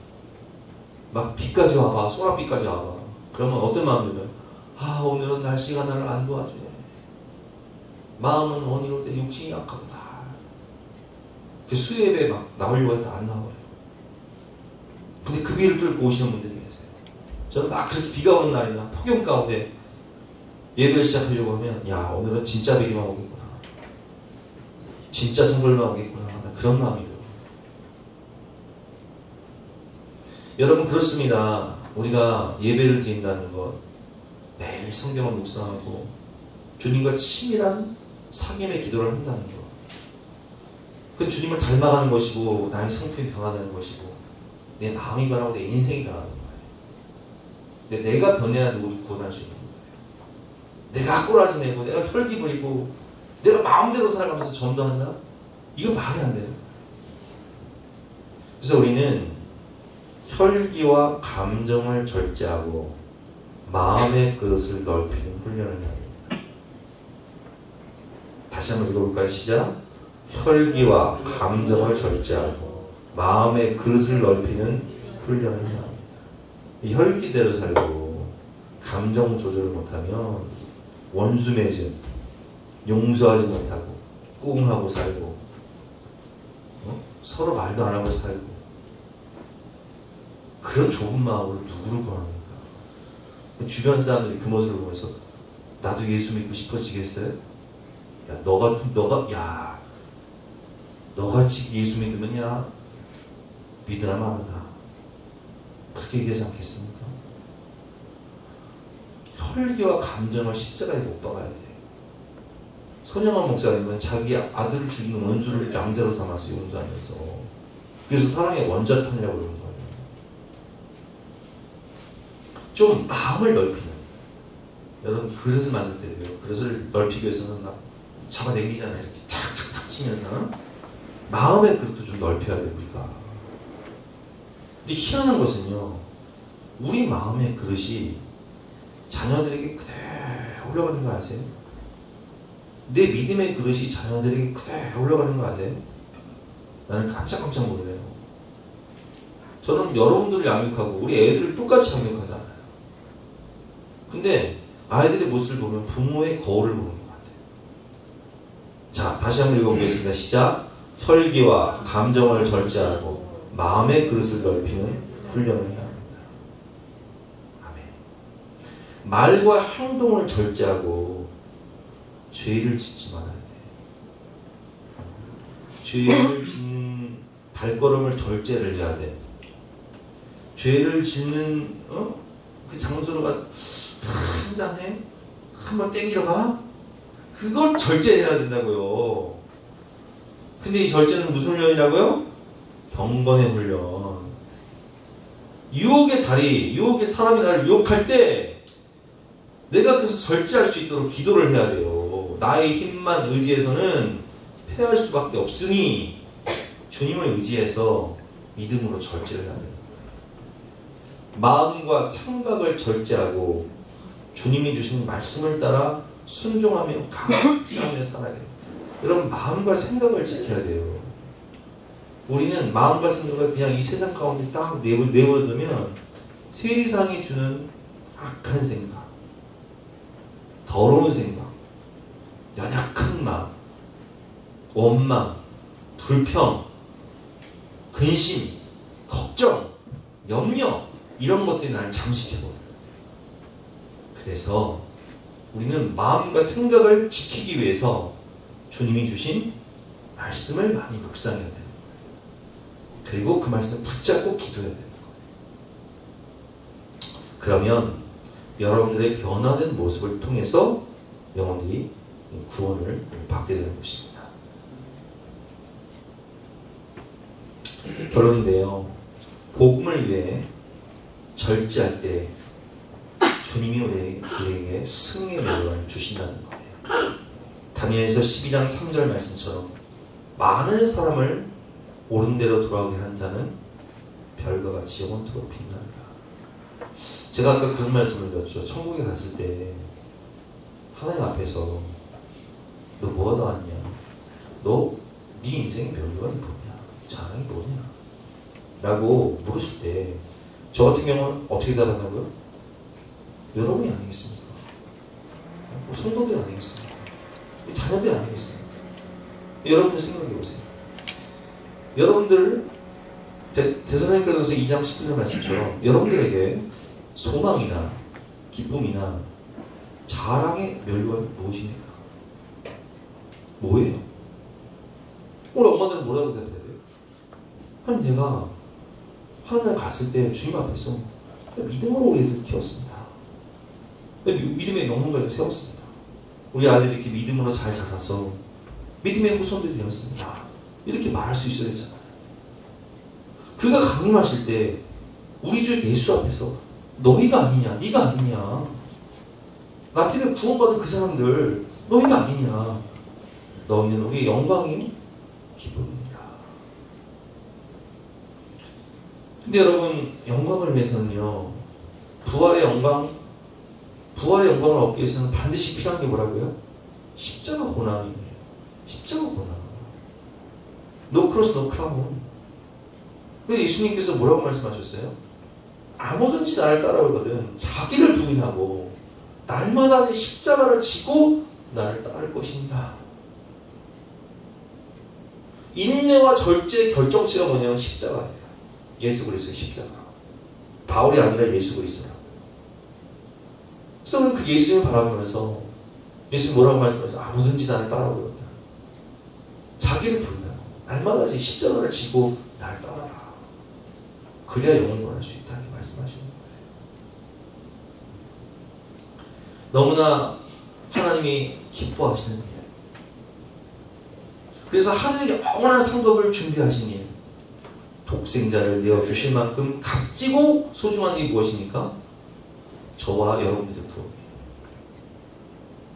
막 비까지 와봐. 소라비까지 와봐. 그러면 어떤 마음이 들어요? 오늘은 날씨가 나를 안 도와주네. 마음은 원이로 때 육신이 약하다. 수예배 막 나오려고 해도 안 나와요. 근데 그 비를 뚫고 오시는 분들이 계세요. 저는 막 그렇게 비가 오는 날이나 폭염 가운데 예배를 시작하려고 하면 야 오늘은 진짜 비만 오겠구나. 진짜 성불만 오겠구나. 그런 마음이 들어요. 여러분 그렇습니다. 우리가 예배를 드린다는 것, 매일 성경을 묵상하고 주님과 친밀한 상임의 기도를 한다는 것, 그건 주님을 닮아가는 것이고 나의 성품이 변화되는 것이고 내 마음이 변하고 내 인생이 변하는 거예요. 근데 내가 변해야 누구를 구원할 수 있는 거예요. 내가 꼬라지 내고 내가 혈기 부리고 내가 마음대로 살아가면서 전도한다? 이거 말이 안 되는 거예요. 그래서 우리는 혈기와 감정을 절제하고 마음의 그릇을 넓히는 훈련을 해야 합니다. 다시 한번 읽어볼까요? 시작. 혈기와 감정을 절제하고 마음의 그릇을 넓히는 훈련을 해야 합니다. 이 혈기대로 살고 감정 조절을 못하면 원수 맺음, 용서하지 못하고 꿍하고 살고 서로 말도 안 하고 살고 그런 좁은 마음으로 누구를 구합니까? 주변 사람들이 그 모습을 보면서 나도 예수 믿고 싶어지겠어요? 야, 너같이 예수 믿으면 야 믿으나 마나다. 그렇게 얘기하지 않겠습니까? 혈기와 감정을 십자가에 못 박아야 돼. 손영환 목사님은 자기 아들을 죽인 원수를 양자로 삼아서 용서하면서 그래서 사랑의 원자탄이라고 그러는 거예요. 좀 마음을 넓히는, 여러분 그릇을 만들 때도요. 그릇을 넓히기 위해서는 막 잡아당기잖아요. 이렇게 탁탁탁 치면서 마음의 그릇도 좀 넓혀야 돼요. 우리가. 근데 희한한 것은요, 우리 마음의 그릇이 자녀들에게 그대로 올라가는 거 아세요? 내 믿음의 그릇이 자녀들에게 그대로 올라가는 거 아세요? 나는 깜짝깜짝 놀래요. 저는 여러분들을 양육하고 우리 애들을 똑같이 양육하잖아요. 근데 아이들의 모습을 보면 부모의 거울을 보는 것 같아요. 자, 다시 한번 읽어보겠습니다. 시작. 혈기와 감정을 절제하고 마음의 그릇을 넓히는 훈련을 해야 합니다. 아멘. 말과 행동을 절제하고 죄를 짓지 말아야 돼. 죄를 짓는 발걸음을 절제를 해야 돼. 죄를 짓는 그 장소로 가서 한잔해? 한번 땡기러 가? 그걸 절제해야 된다고요. 근데 이 절제는 무슨 훈련이라고요? 경건의 훈련. 유혹의 자리, 유혹의 사람이 나를 유혹할 때 내가 그래서 절제할 수 있도록 기도를 해야 돼요. 나의 힘만 의지해서는 패할 수밖에 없으니 주님을 의지해서 믿음으로 절제를 해야 돼요. 마음과 생각을 절제하고 주님이 주신 말씀을 따라 순종하며 감사하며 살아야 돼요. 여러분 마음과 생각을 지켜야 돼요. 우리는 마음과 생각을 그냥 이 세상 가운데 딱 내버려두면 세상이 주는 악한 생각, 더러운 생각, 연약한 마음, 원망, 불평, 근심, 걱정, 염려 이런 것들이 나를 잠식해버려요. 그래서 우리는 마음과 생각을 지키기 위해서 주님이 주신 말씀을 많이 묵상해야 되는 거예요. 그리고 그 말씀을 붙잡고 기도해야 되는 거예요. 그러면 여러분들의 변화된 모습을 통해서 영혼들이 구원을 받게 되는 것입니다. 결론인데요. 복음을 위해 절제할 때 주님이 우리에게 승리의 멸관을 주신다는 거예요. 다니엘서 12장 3절 말씀처럼 많은 사람을 옳은 대로 돌아오게 한 자는 별과 같이 영원토록 빛난다. 제가 아까 그런 말씀을 드렸죠. 천국에 갔을 때 하나님 앞에서 너 뭐가 나왔냐? 너 네 인생의 멸관이 뭐냐? 자랑이 뭐냐? 라고 물으실 때 저 같은 경우는 어떻게 답한다고요? 여러분이 아니겠습니까? 성도들 아니겠습니까? 자녀들 아니겠습니까? 여러분들 생각해 보세요. 여러분들 데살로니가전서 2장 19절 말씀처럼 여러분들에게 소망이나 기쁨이나 자랑의 멸관이 무엇입니까? 뭐예요? 오늘 엄마들은 뭐라고 대답해야 돼요? 아니 내가 하나님 갔을 때 주님 앞에서 믿음으로 우리 애들 키웠습니다. 믿음의 영혼을 세웠습니다. 우리 아이들이 이렇게 믿음으로 잘 자라서 믿음의 후손들이 되었습니다. 이렇게 말할 수 있어야 되잖아요. 그가 강림하실 때 우리 주 예수 앞에서 너희가 아니냐, 네가 아니냐, 나 때문에 구원받은 그 사람들 너희가 아니냐, 너희는 우리의 영광이 기쁨입니다. 근데 여러분, 영광을 위해서는요, 부활의 영광을 얻기 위해서는 반드시 필요한 게 뭐라고요? 십자가 고난이에요. 십자가 고난. No cross, no crown. 근데 예수님께서 뭐라고 말씀하셨어요? 아무든지 나를 따라오거든 자기를 부인하고 날마다 십자가를 지고 나를 따를 것입니다. 인내와 절제의 결정체가 뭐냐면 십자가예요. 예수 그리스도의 십자가. 바울이 아니라 예수 그리스도라고요. 그래서 그 예수님을 바라보면서 예수님 뭐라고 말씀하셨어요? 아무든지 나를 따라오거든 자기를 부인하고 날마다 십자가를 지고 나를 따라라. 그래야 영원히 원할 수 있다. 이렇게 말씀하시는 거예요. 너무나 하나님이 기뻐하시는 일. 그래서 하늘에 영원한 상급을 준비하신 일. 독생자를 내어주실 만큼 값지고 소중한 일이 무엇입니까? 저와 여러분들의 구원이에요.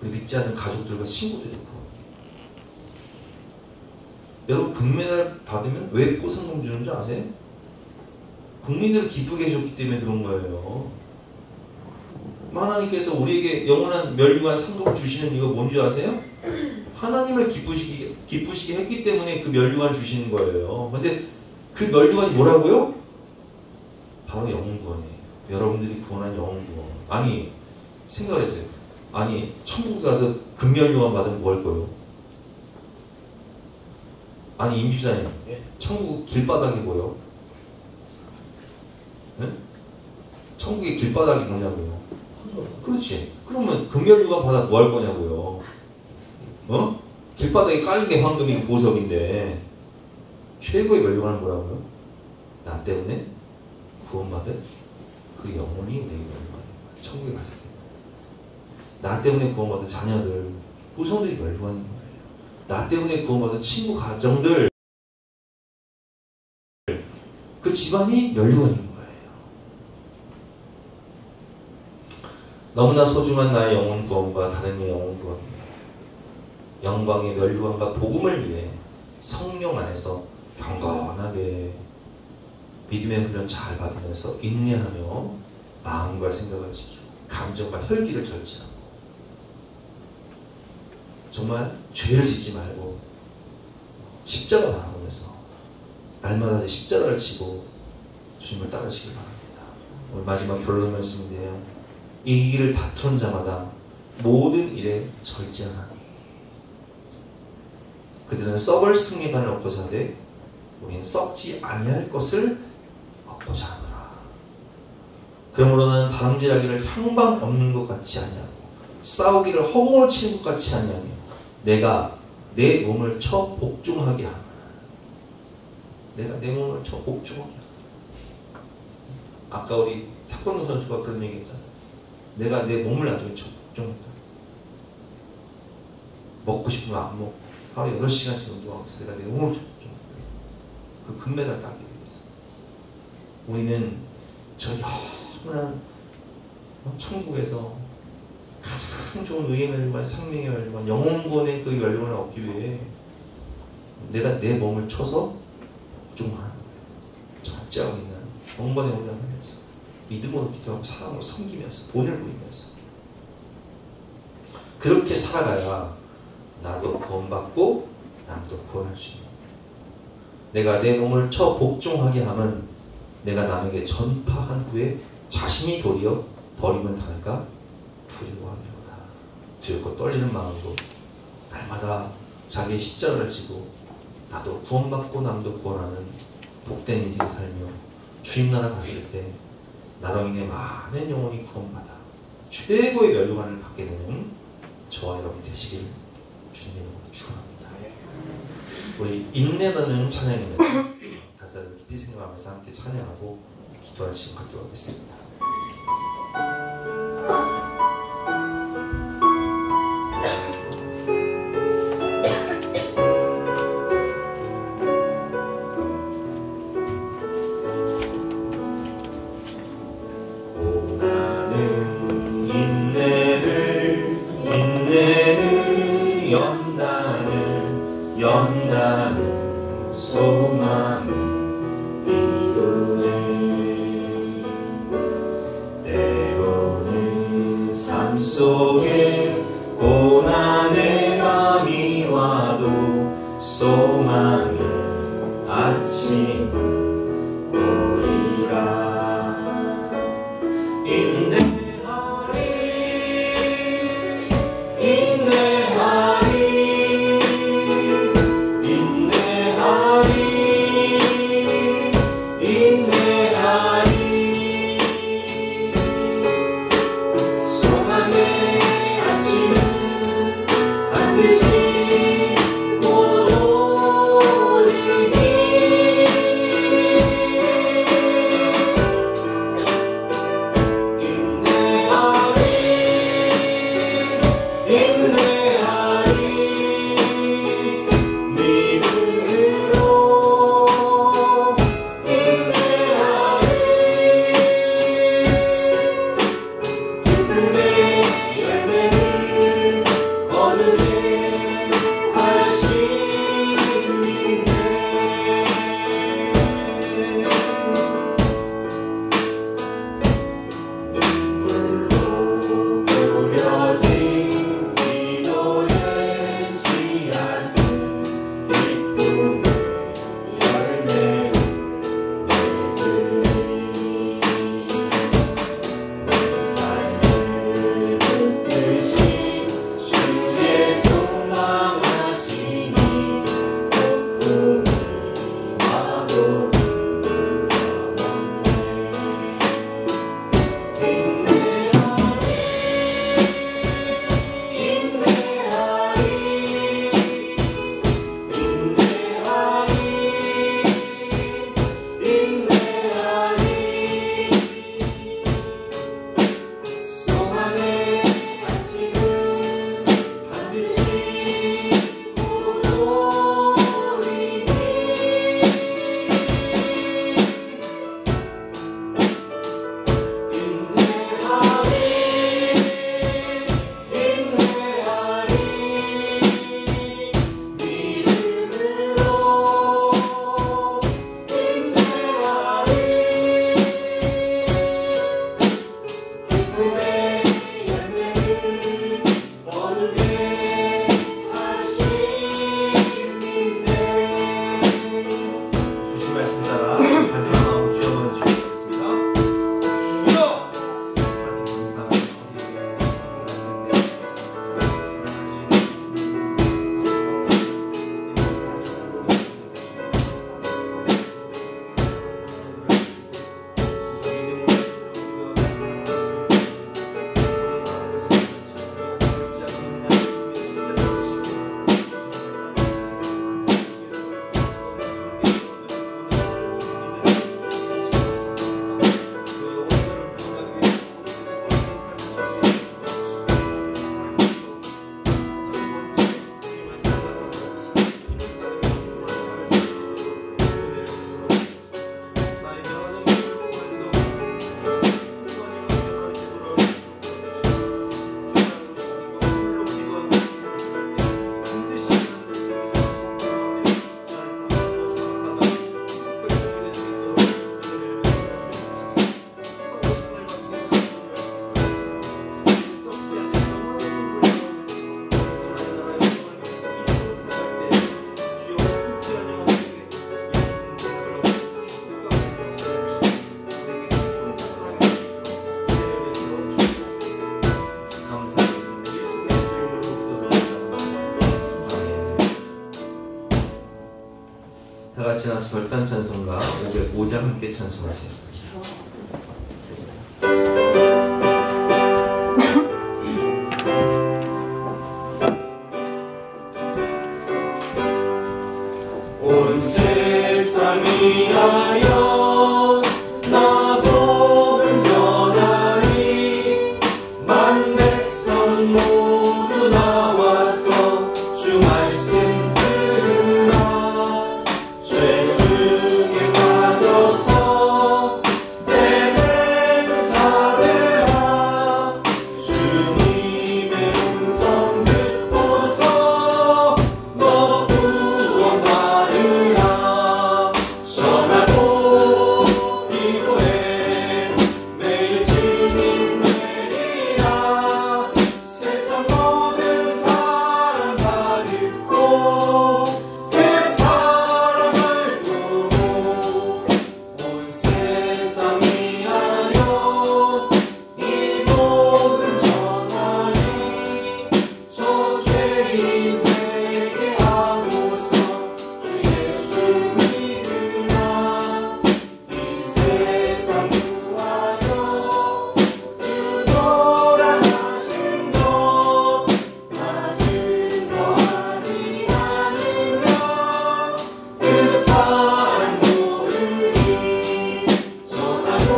우리 믿지 않는 가족들과 친구들의 구원이에요. 여러분 금메달 받으면 왜 꽃상금 주는 줄 아세요? 국민들을 기쁘게 해줬기 때문에 그런 거예요. 하나님께서 우리에게 영원한 멸류관 상급을 주시는 이유가 뭔지 아세요? 하나님을 기쁘시게 했기 때문에 그 멸류관 주시는 거예요. 근데 그 멸류관이 뭐라고요? 바로 영혼구원이에요. 여러분들이 구원한 영혼구원. 아니 생각해보세요. 아니 천국에 가서 금멸류관 받으면 뭐 할 거예요? 아니 임주사님, 천국 길바닥이 뭐예요? 네? 천국의 길바닥이 뭐냐고요? 그렇지. 그러면 금멸류관 받아 뭐 할 거냐고요? 어? 길바닥에 깔린 게 황금이고 보석인데 최고의 멸류관은 뭐라고요? 나 때문에 구원받은 그 영혼이 우리에게 멸류관인 거예요. 천국에 가게 됩니다. 나 때문에 구원받은 자녀들, 후손들이 멸류관인 거예요. 나 때문에 구원받은 친구, 가정들, 그 집안이 멸류관인 거예요. 너무나 소중한 나의 영혼 구원과 다른 이의 영혼 구원, 영광의 멸류관과 복음을 위해 성령 안에서 경건하게 믿음의 훈련 잘 받으면서 인내하며 마음과 생각을 지키고 감정과 혈기를 절제하고 정말 죄를 짓지 말고 십자가 바라보면서 날마다 십자가를 지고 주님을 따르시길 바랍니다. 오늘 마지막 결론 말씀인데요. 이 길을 다투는 자마다 모든 일에 절제하나니 그들은 썩을 승리관을 얻고자 하되 우리는 썩지 아니할 것을 얻고자 하노라. 그러므로 나는 다름질하기를 향방 없는 것 같이 아니하고 싸우기를 허공을 치는 것 같이 아니하며 내가 내 몸을 쳐 복종하게 하나. 내가 내 몸을 쳐 복종하게 하나. 아까 우리 태권도 선수가 그런 얘기 했잖아. 내가 내 몸을 나중에 쳐 복종한다. 먹고 싶으면 안 먹고 하루에 8시간씩 운동하고 있어. 내가 내 몸을 쳐 복종한다. 그 금메달 따기 위해서. 우리는 저 영원한 천국에서 가장 좋은 의의 멸류관, 생명의 멸류관, 영혼권의 그 멸류관을 얻기 위해 내가 내 몸을 쳐서 복종하는 거예요. 절제하고 있는 영번의 훈련을 하면서 믿음으로 기도하고 사랑으로 섬기면서 본을 보이면서 그렇게 살아가야 나도 구원받고 남도 구원할 수 있는 거예요. 내가 내 몸을 쳐 복종하게 하면 내가 남에게 전파한 후에 자신이 도리어 버림을 당할까 두려워하는거다. 두렵고 떨리는 마음으로 날마다 자기의 십자가를 지고 나도 구원받고 남도 구원하는 복된 인생을 살며 주님나라 갔을 때 나로 인해 많은 영혼이 구원받아 최고의 멸류관을 받게 되는 저와 여러분 되시길 주님의 이름으로 축원합니다. 우리 인내라는 찬양입니다. 가사를 깊이 생각하면서 함께 찬양하고 기도할 시간 갖도록 하겠습니다. 연단은 소망을 이루네. 때로는 삶 속에 고난의 밤이 와도 소망의 아침을 오리라. 반드시 곧 결단 찬송가 505장 함께 찬송하시겠습니다. 온 세상 위하여 나 복음 전하리. 만 백성 모두 나와서 주 말씀 들으라. 죄 중에 빠져서 내뱉는 자들아, 주님의 음성 듣고서 너 구원받으라. 전하고 기도해 매일 증인 되리라. 세상 모든 사람 다 듣고 그 사랑을 보고 온 세상 위하여 이 복음 전하리. 저 죄인 회개하고서 주 예수 믿으라. 이 세상 구하여 주 돌아가신 것 나 증거하지 않으면 그 사람 모르리. 전하고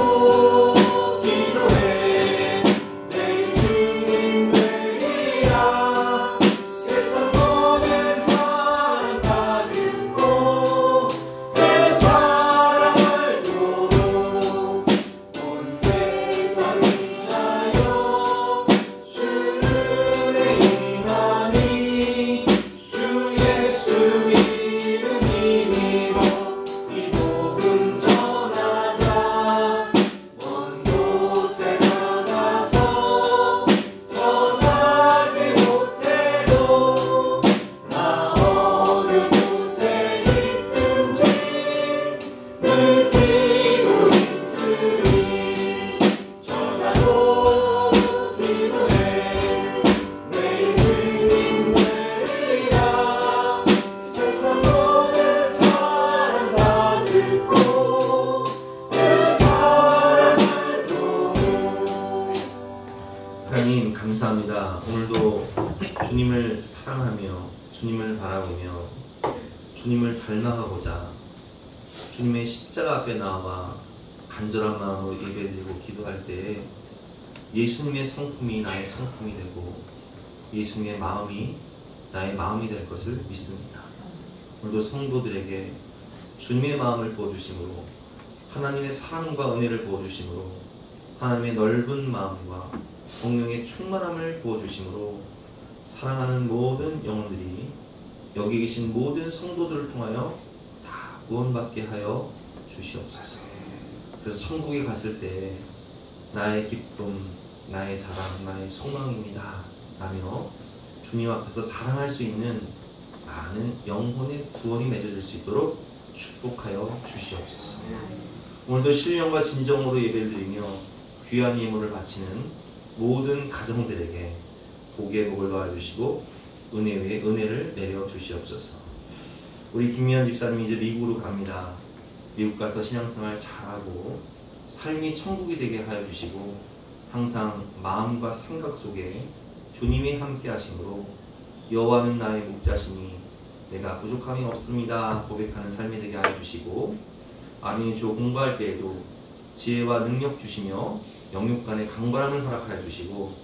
기도해 매일 증인 되리라. 세상 모든 사람 다 듣고 그 사랑을 보고 온 세상 위하여 주를 임하니. 주 예수 이름 힘입어 이 복음 전하자. 먼 곳에 나가서 전하지 못해도 나 어느 곳에 있든지 늘 뛰고 있으리. 전하고 기도해 매일 증인 되리라. 세상 모든 사람 다 듣고 그 사랑을 보고. 하나님 감사합니다. 오늘도 주님을 사랑하며 주님을 바라보며 주님을 닮아가고자 주님의 십자가 앞에 나와 간절한 마음으로 예배드리고 기도할 때에 예수님의 성품이 나의 성품이 되고 예수님의 마음이 나의 마음이 될 것을 믿습니다. 오늘도 성도들에게 주님의 마음을 부어주심으로 하나님의 사랑과 은혜를 부어주심으로 하나님의 넓은 마음과 성령의 충만함을 부어주심으로 사랑하는 모든 영혼들이 여기 계신 모든 성도들을 통하여 다 구원받게 하여 주시옵소서. 그래서 천국에 갔을 때 나의 기쁨, 나의 자랑, 나의 소망입니다 라며 주님 앞에서 자랑할 수 있는 많은 영혼의 구원이 맺어질 수 있도록 축복하여 주시옵소서. 오늘도 신령과 진정으로 예배를 드리며 귀한 예물을 바치는 모든 가정들에게 복의 복을 더해주시고 은혜 위에 은혜를 내려 주시옵소서. 우리 김미연 집사님이 이제 미국으로 갑니다. 미국 가서 신앙생활 잘하고 삶이 천국이 되게 하여 주시고 항상 마음과 생각 속에 주님이 함께 하심으로 여호와는 나의 목자시니 내가 부족함이 없습니다 고백하는 삶이 되게 하여 주시고 아니 주 공부할 때에도 지혜와 능력 주시며 영육간의 강건함을 허락하여 주시고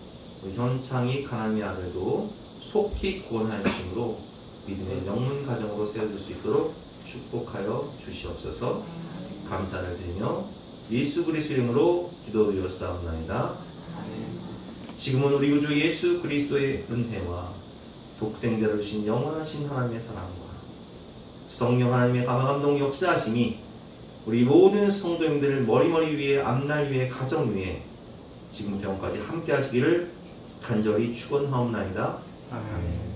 현창이 가나안의 아들도 속히 구원하여 주심으로 믿음의 영문 가정으로 세워질 수 있도록 축복하여 주시옵소서. 감사를 드리며 예수 그리스도 이름으로 기도드렸사옵나이다. 지금은 우리 구주 예수 그리스도의 은혜와 독생자를 주신 영원하신 하나님의 사랑과 성령 하나님의 감화감동 역사하심이 우리 모든 성도님들을 머리머리 위에 앞날 위에 가정 위에 지금부터 영까지 함께 하시기를 간절히 축원하옵나이다. 아멘.